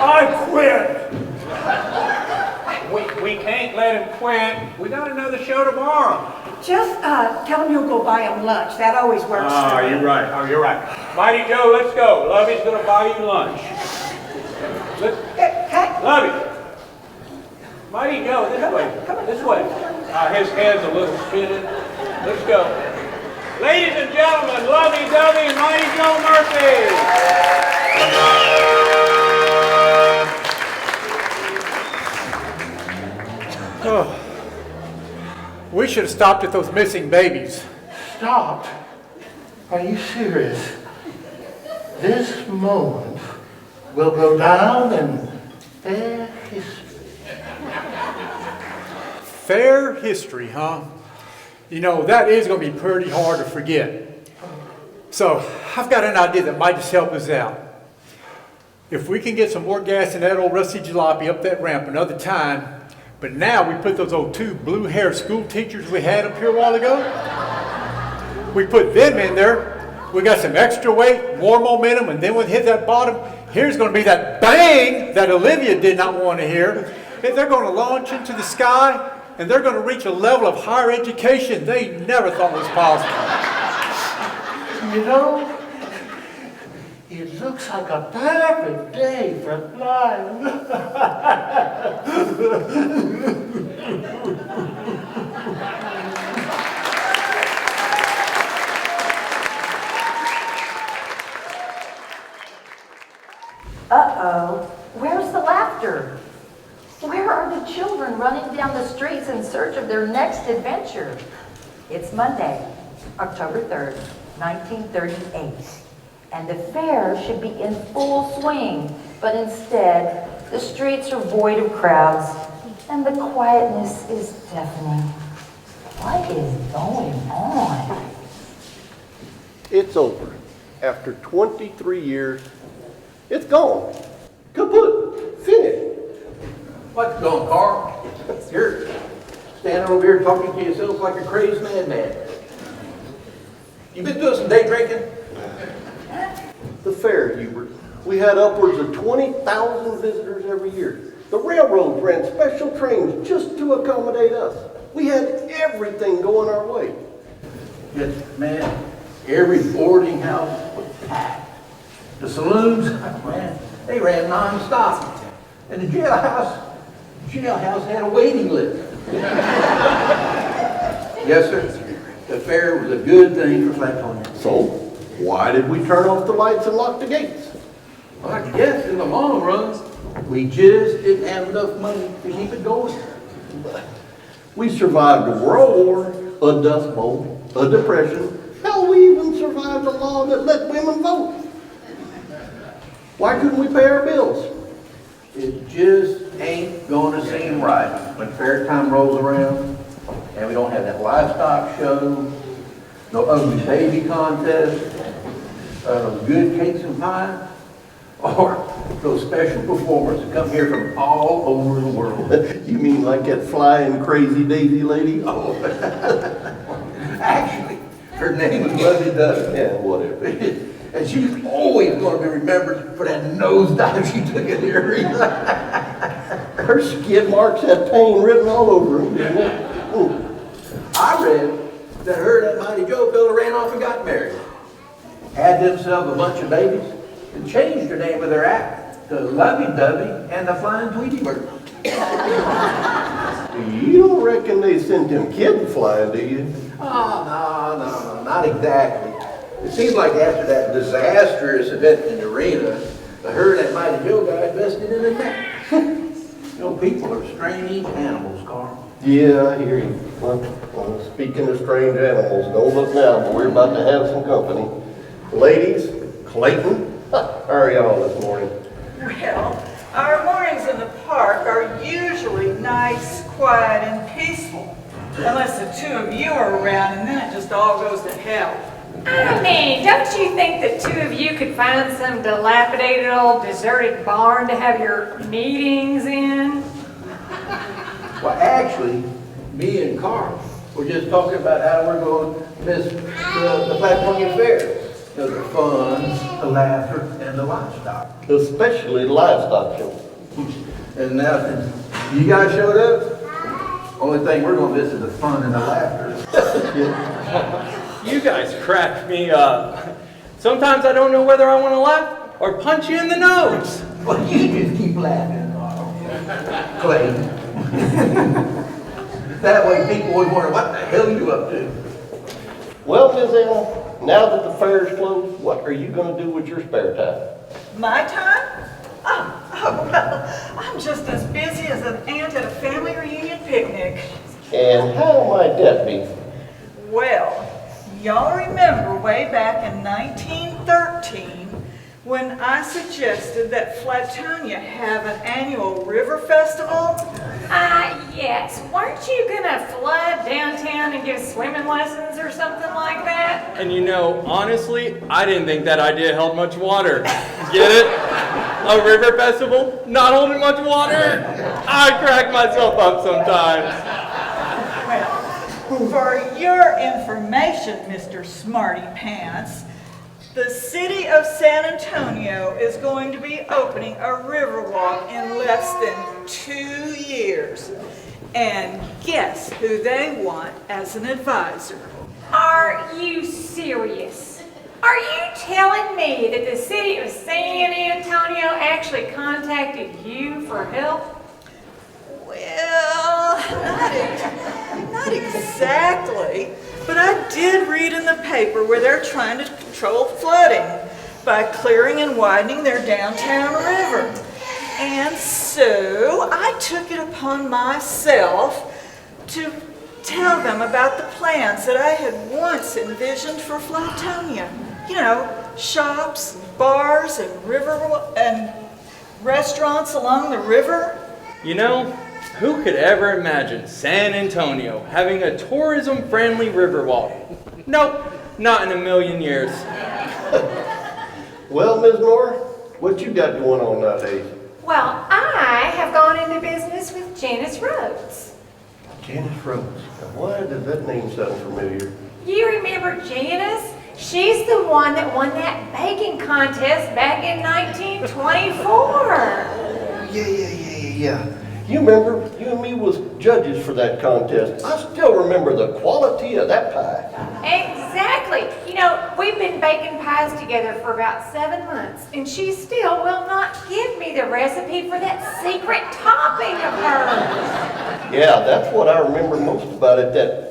I quit. We can't let him quit. We got another show tomorrow. Just tell him you'll go buy him lunch. That always works. Oh, you're right. Oh, you're right. Mighty Joe, let's go. Lovey's gonna buy you lunch. Lovey. Mighty Joe, this way. Come on, this way. His head's a little spinning. Let's go. Ladies and gentlemen, Lovey Dovey and Mighty Joe Murphy. Oh, we should have stopped at those missing babies. Stopped? Are you serious? This moment will go down in fair history. Fair history, huh? You know, that is going to be pretty hard to forget. So, I've got an idea that might just help us out. If we can get some more gas in that old rusty jalopy up that ramp another time, but now we put those old two blue-haired school teachers we had up here a while ago, we put them in there, we got some extra weight, more momentum, and then when we hit that bottom, here's going to be that bang that Olivia did not want to hear. And they're going to launch into the sky, and they're going to reach a level of higher education they never thought was possible. You know, it looks like a perfect day for flying. Uh-oh, where's the laughter? Where are the children running down the streets in search of their next adventure? It's Monday, October 3rd, 1938, and the fair should be in full swing, but instead, the streets are void of crowds, and the quietness is deafening. What is going on? It's over. After 23 years, it's gone. Kaput. Finished. What's going on, Carl? You're standing over here talking to yourself like a crazed madman. You been doing some day drinking? The fair, Hubert. We had upwards of 20,000 visitors every year. The railroads ran special trains just to accommodate us. We had everything going our way. Yes, man. Every boarding house was packed. The saloons, man, they ran non-stop. And the jailhouse had a waiting list. Yes, sir. The fair was a good thing for Flatonia. So, why did we turn off the lights and lock the gates? Well, I guess in the long run, we just didn't have enough money to keep it going. We survived a world war, a dust bowl, a depression. Hell, we even survived a law that let women vote. Why couldn't we pay our bills? It just ain't gonna seem right when fair time rolls around and we don't have that livestock show, no ugly baby contest, no good cakes and pie, or those special performers that come here from all over the world. You mean like that flying crazy daisy lady? Oh, actually, her name is Lovey Dovey. Yeah, whatever. And she's always going to be remembered for that nosedive she took in here. Her skid marks had pain written all over them, didn't it? Ooh. I read that her and that Mighty Joe fella ran off and got married. Had themselves a bunch of babies and changed her name of their act to Lovey Dovey and the Flying Tweety Bird. You don't reckon they sent them kids flying, do you? Oh, no, not exactly. It seems like after that disastrous event in the arena, her and that Mighty Joe guy invested in a net. You know, people are strange animals, Carl. Yeah, I hear you. Well, speaking of strange animals, don't look now, but we're about to have some company. Ladies, Clayton, how are y'all this morning? Well, our mornings in the park are usually nice, quiet, and Unless the two of you are around, and then it just all goes to hell. I mean, don't you think the two of you could find some dilapidated old deserted barn to have your meetings in? Well, actually, me and Carl were just talking about how we're going to miss the Flatonia Fair. You know, the fun, the laughter, and the livestock. Especially the livestock show. And now, since you guys showed up, only thing we're going to miss is the fun and the laughter. You guys crack me up. Sometimes I don't know whether I want to laugh or punch you in the nose. Well, you just keep laughing, Clay. That way people always wonder, what the hell are you up to? Well, Miss Anna, now that the fair is closed, what are you going to do with your spare time? My time? Oh, well, I'm just as busy as an aunt at a family reunion picnic. And how might that be? Well, y'all remember way back in 1913 when I suggested that Flatonia have an annual river festival? Yes. Weren't you gonna flood downtown and give swimming lessons or something like that? And you know, honestly, I didn't think that idea held much water. Get it? A river festival? Not holding much water? I crack myself up sometimes. Well, for your information, Mr. Smarty Pants, the city of San Antonio is going to be opening a river walk in less than 2 years. And guess who they want as an advisor? Are you serious? Are you telling me that the city of San Antonio actually contacted you for help? Well, not exactly, but I did read in the paper where they're trying to control flooding by clearing and widening their downtown river. And so I took it upon myself to tell them about the plans that I had once envisioned for Flatonia. You know, shops, bars, and restaurants along the river. You know, who could ever imagine San Antonio having a tourism-friendly riverwalk? Nope, not in a million years. Well, Ms. Nora, what you got going on nowadays? Well, I have gone into business with Janice Rhodes. Janice Rhodes. Now, why does that name sound familiar? You remember Janice? She's the one that won that baking contest back in 1924. Yeah. You remember, you and me was judges for that contest. I still remember the quality of that pie. Exactly. You know, we've been baking pies together for about 7 months, and she still will not give me the recipe for that secret topping of hers. Yeah, that's what I remember most about it, that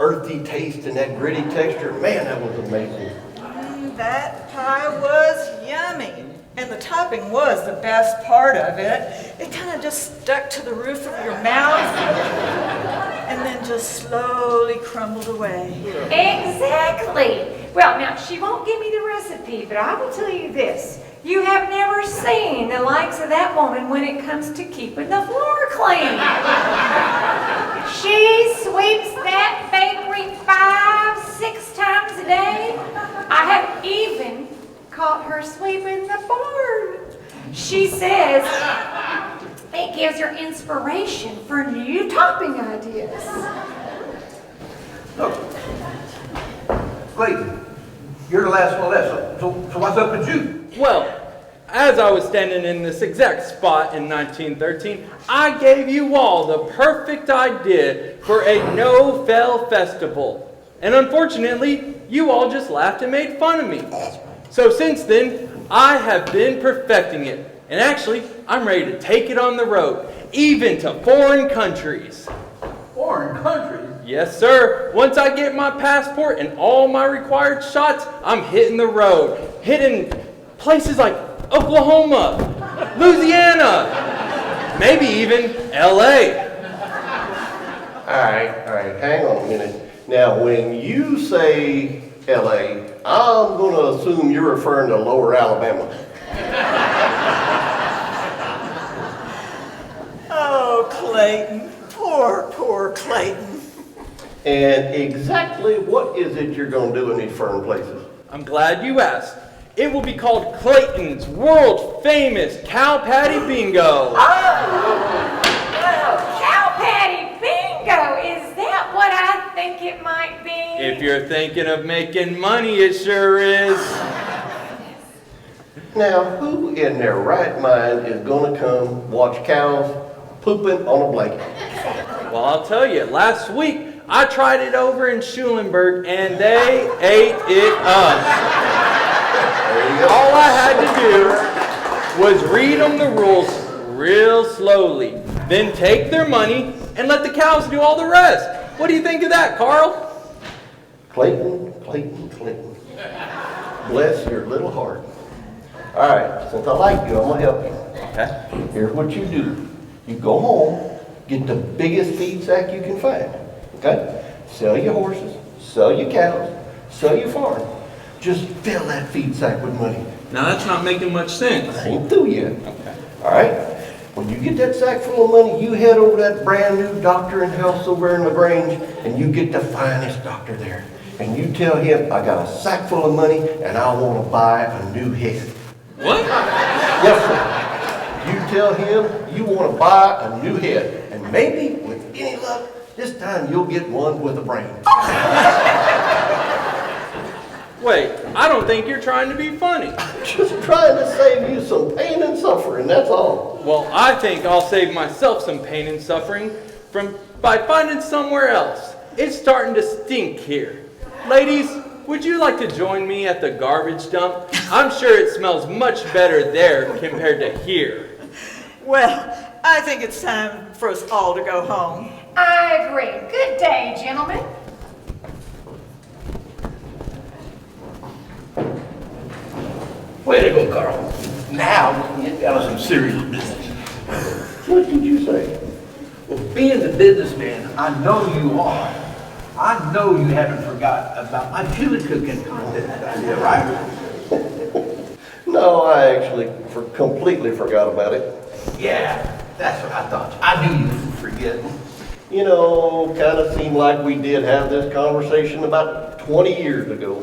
earthy taste and that gritty texture. Man, that was amazing. That pie was yummy. And the topping was the best part of it. It kind of just stuck to the roof of your mouth and then just slowly crumbled away. Exactly. Well, now, she won't give me the recipe, but I will tell you this. You have never seen the likes of that woman when it comes to keeping the floor clean. She sweeps that bakery 5-6 times a day. I have even caught her sweeping the barn. She says it gives her inspiration for new topping ideas. Look, Clayton, you're the last one left, so what's up with you? Well, as I was standing in this exact spot in 1913, I gave you all the perfect idea for a no-fell festival. And unfortunately, you all just laughed and made fun of me. So since then, I have been perfecting it. And actually, I'm ready to take it on the road, even to foreign countries. Foreign countries? Yes, sir. Once I get my passport and all my required shots, I'm hitting the road. Hitting places like Oklahoma, Louisiana, maybe even LA. All right, hang on a minute. Now, when you say LA, I'm going to assume you're referring to Lower Alabama. Oh, Clayton. Poor Clayton. And exactly what is it you're going to do in these fern places? I'm glad you asked. It will be called Clayton's world famous cow patty bingo. Cow patty bingo, is that what I think it might be? If you're thinking of making money, it sure is. Now, who in their right mind is going to come watch cows pooping on a blanket? Well, I'll tell you, last week I tried it over in Schulenburg and they ate it up. All I had to do was read them the rules real slowly, then take their money and let the cows do all the rest. What do you think of that, Carl? Clayton. Bless your little heart. All right, since I like you, I'm going to help you. Okay. Here's what you do. You go home, get the biggest feed sack you can find. Okay? Sell your horses, sell your cows, sell your farm. Just fill that feed sack with money. Now that's not making much sense. I ain't through yet. Okay. All right? When you get that sack full of money, you head over to that brand new doctor in house over in LaGrange, and you get the finest doctor there. And you tell him, I got a sack full of money, and I want to buy a new head. What? Yes, sir. You tell him you want to buy a new head, and maybe, with any luck, this time you'll get one with a brain. Wait, I don't think you're trying to be funny. Just trying to save you some pain and suffering, that's all. Well, I think I'll save myself some pain and suffering by finding somewhere else. It's starting to stink here. Ladies, would you like to join me at the garbage dump? I'm sure it smells much better there compared to here. Well, I think it's time for us all to go home. I agree. Good day, gentlemen. Way to go, Carl. Now we can get down to some serious business. What did you say? Well, being the businessman I know you are, I know you haven't forgot about my chili cooking contest idea, right? No, I actually completely forgot about it. Yeah, that's what I thought. I knew you'd forget. You know, kind of seemed like we did have this conversation about 20 years ago.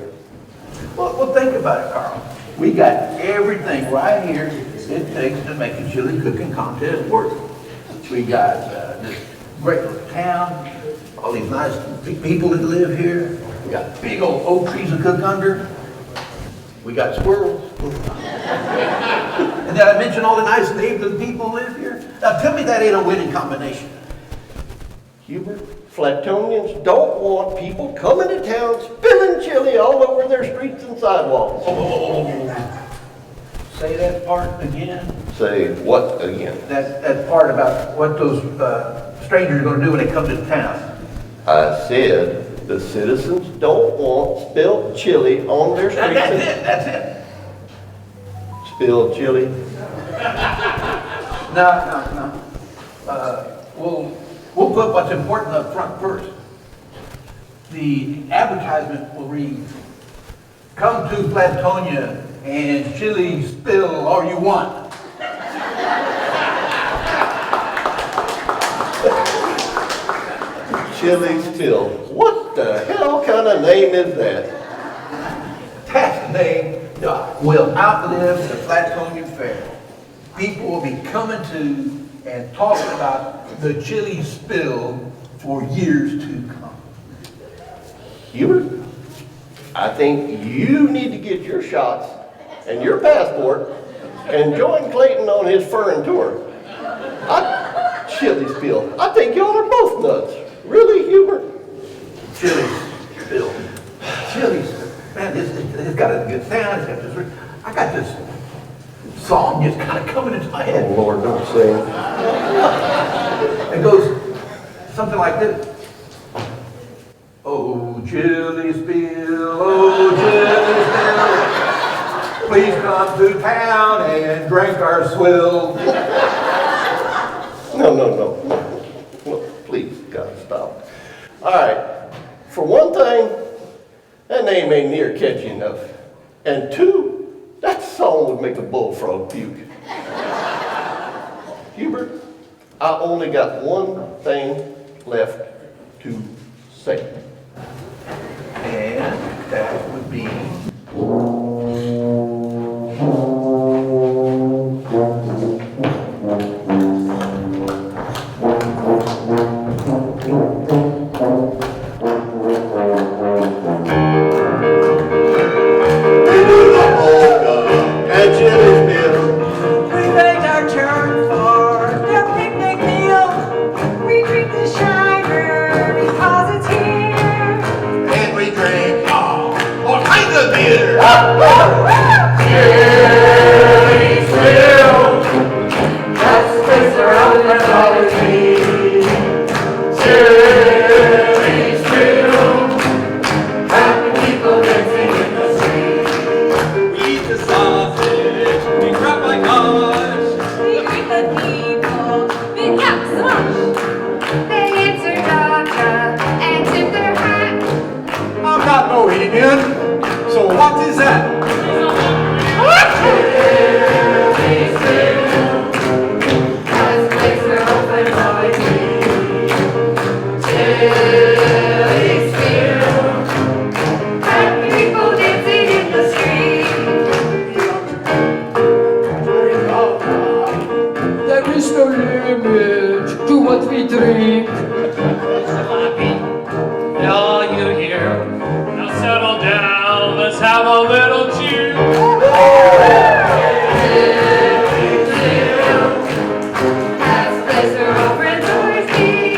Well, think about it, Carl. We got everything right here it takes to make a chili cooking contest work. We got this great little town, all these nice people that live here. We got big old oak trees to cook under. We got squirrels. And did I mention all the nice neighborhood people who live here? Now tell me that ain't a winning combination. Hubert, Flatonians don't want people coming to town spilling chili all over their streets and sidewalks. Say that part again. Say what again? That part about what those strangers are going to do when they come to town. I said the citizens don't want spilled chili on their streets. That's it. Spilled chili? No. We'll put what's important up front first. The advertisement will read, "Come to Flatonia and chili spill all you want." Chili spill. What the hell kind of name is that? That name will outlive the Flatonia Fair. People will be coming to and talking about the chili spill for years to come. Hubert, I think you need to get your shots and your passport and join Clayton on his fern tour. Chili spill. I think y'all are both nuts. Really, Hubert? Chili spill. Chili spill. Man, it's got a good sound. It's got this. I got this song just kind of coming into my head. Oh, Lord, don't say it. It goes something like this. Oh, chili spill, oh, chili spill, please come to town and drink our swill. No, please, God, stop. All right, for one thing, that name ain't near catchy enough. And two, that song would make a bullfrog puke. Hubert, I only got one thing left to say. image, too much we drink. Yeah, you're here. Now settle down, let's have a little cheer. Has pleasure our friends always be.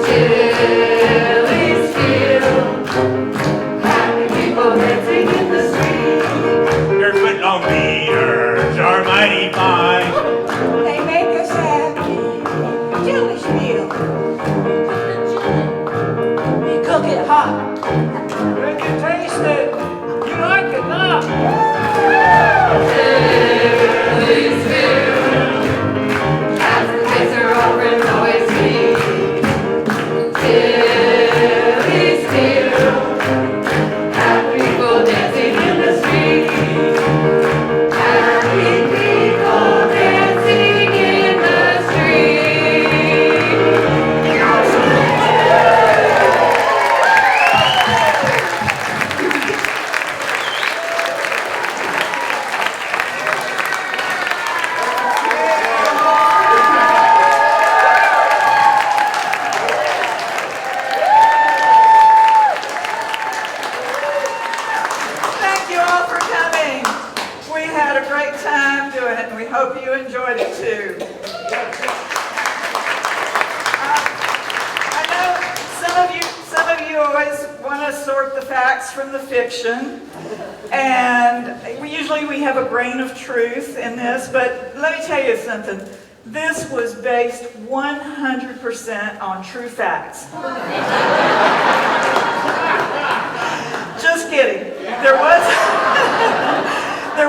Chili's chill. Happy people dancing in the street. Your foot-long meters are mighty fine. They make us happy. Chili's chill. We cook it hot. When you taste it, you like it now. Chili's chill. Has the taste our friends always be. Chili's chill. Happy people dancing in the street. Happy people dancing in the street. Thank you all for coming. We had a great time doing it, and we hope you enjoyed it too. I know some of you always want to sort the facts from the fiction, and usually we have a grain of truth in this, but let me tell you something. This was based 100% on true facts. Just kidding. There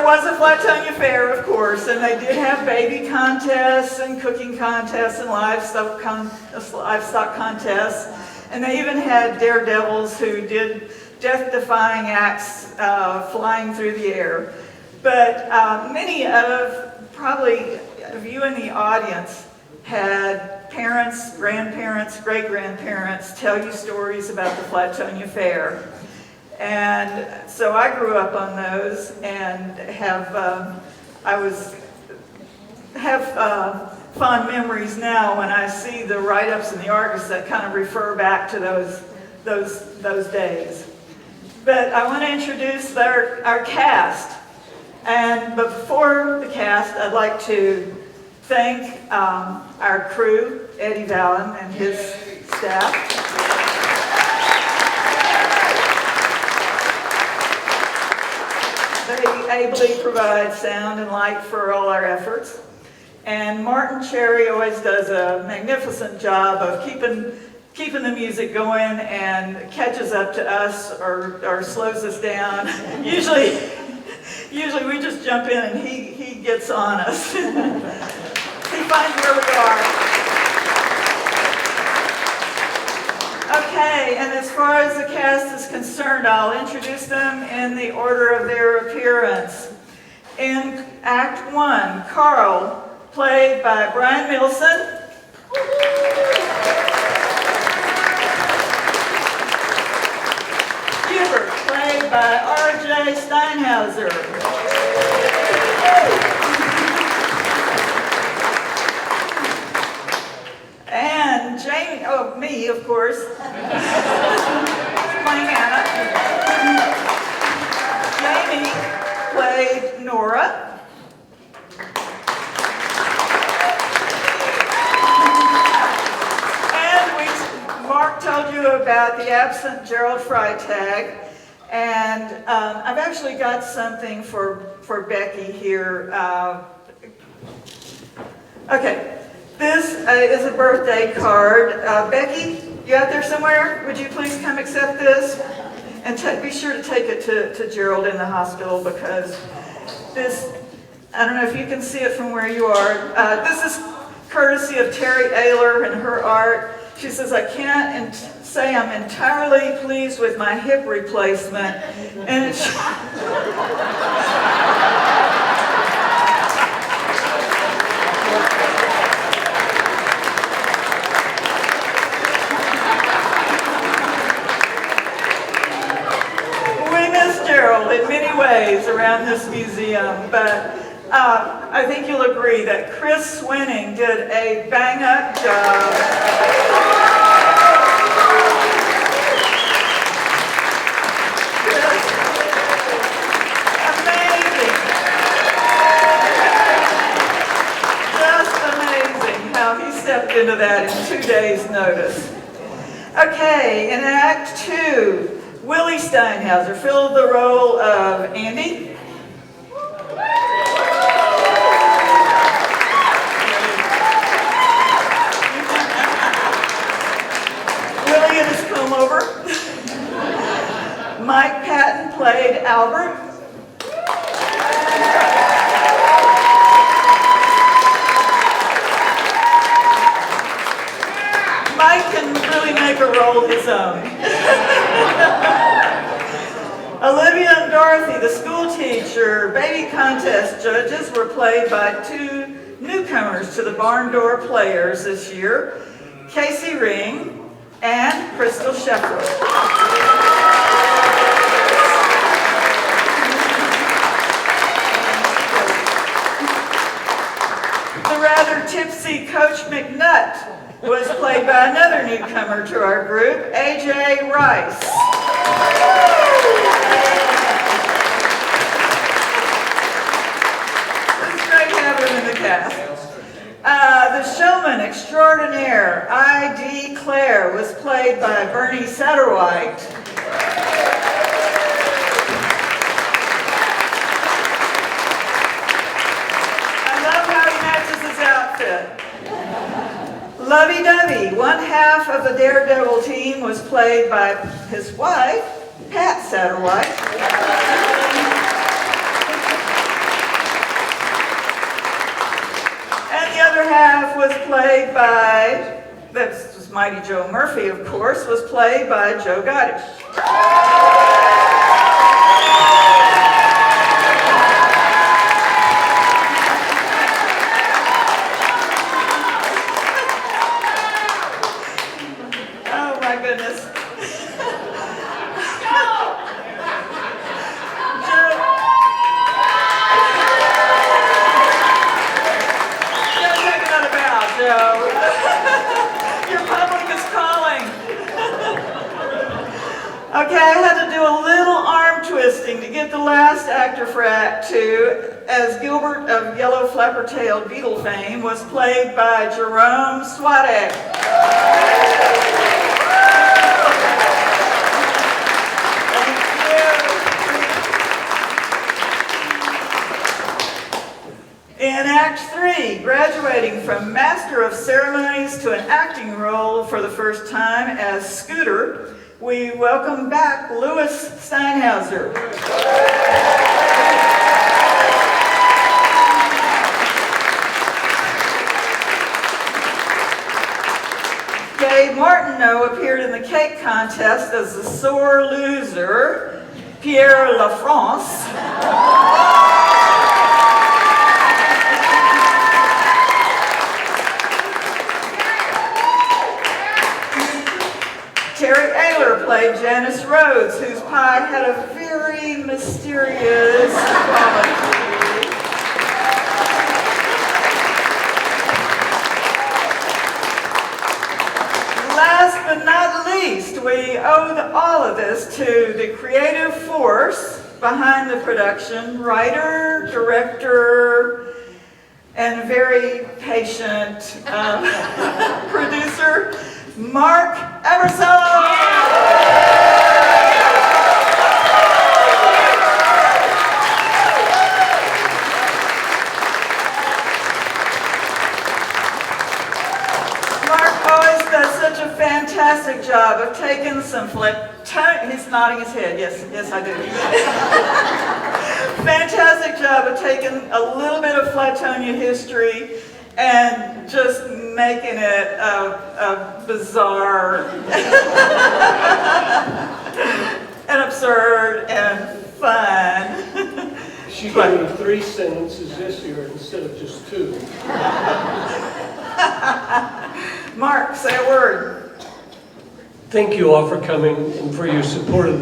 was a Flatonia fair, of course, and they did have baby contests and cooking contests and livestock contests, and they even had daredevils who did death-defying acts flying through the air. But many probably of you in the audience had parents, grandparents, great-grandparents tell you stories about the Flatonia fair. And so I grew up on those and have fond memories now when I see the write-ups in the Argus that kind of refer back to those days. But I want to introduce our cast. But before the cast, I'd like to thank our crew, Eddie Vallon and his staff. They ably provide sound and light for all our efforts. And Martin Cherry always does a magnificent job of keeping the music going and catches up to us or slows us down. Usually we just jump in and he gets on us. He finds where we are. Okay, and as far as the cast is concerned, I'll introduce them in the order of their appearance. In Act 1, Carl, played by Brian Milson. Hubert, played by R.J. Steinhauser. And Jamie, me, of course, playing Anna. Jamie played Nora. And Mark told you about the absent Gerald Freitag. And I've actually got something for Becky here. Okay. This is a birthday card. Becky, you out there somewhere? Would you please come accept this? And be sure to take it to Gerald in the hospital because this, I don't know if you can see it from where you are. This is courtesy of Terry Ayler and her art. She says, I can't say I'm entirely pleased with my hip replacement. And it's... in many ways around this museum, but I think you'll agree that Chris Swinning did a bang-up job. Stepped into that in 2 days' notice. Okay, in Act 2, Willie Steinhauser filled the role of Andy. Willie in his comb-over. Mike Patton played Albert. Mike can really make a role his own. Olivia and Dorothy, the school teacher, baby contest judges, were played by 2 newcomers to the Barn Door Players this year, Casey Ring and Crystal Shepard. The rather tipsy Coach McNutt was played by another newcomer to our group, A.J. Rice. It's great having him in the cast. The showman extraordinaire, I.D. Clare, was played by Bernie Satterwhite. I love how he matches his outfit. Lovey-Dovey, one half of the Daredevil team, was played by his wife, Pat Satterwhite. And the other half was played by, this was Mighty Joe Murphy, of course, was played by Joe Gottish. Okay, I had to do a little arm twisting to get the last actor for Act 2, as Gilbert of Yellow Flapper-Tailed Beetle fame was played by Jerome Swadek. In Act 3, graduating from Master of Ceremonies to an acting role for the first time as Scooter, we welcome back Louis Steinhauser. Gabe Martineau appeared in the cake contest as the sore loser, Pierre LaFrance. Terry Ayler played Janice Rhodes, whose pie had a very mysterious quality. Last but not least, we owe all of this to the creative force behind the production, writer, director, and very patient producer, Mark Eversole. Mark always does such a fantastic job of taking some Flatonia. He's nodding his head. Yes, I do. Fantastic job of taking a little bit of Flatonia history and just making it a bizarre and absurd and fun. She gave me 3 sentences this year instead of just 2. Mark, say a word. Thank you all for coming and for your support of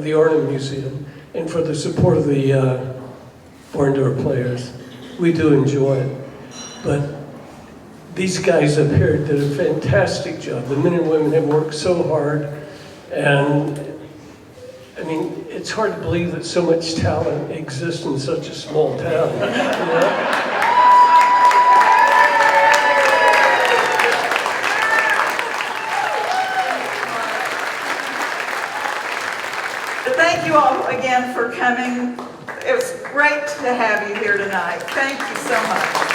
the Arnim Museum and for the support of the Barn Door Players. we do enjoy it. But these guys up here did a fantastic job. The men and women have worked so hard, and I mean, it's hard to believe that so much talent exists in such a small town. You know? Thank you all again for coming. It was great to have you here tonight. Thank you so much.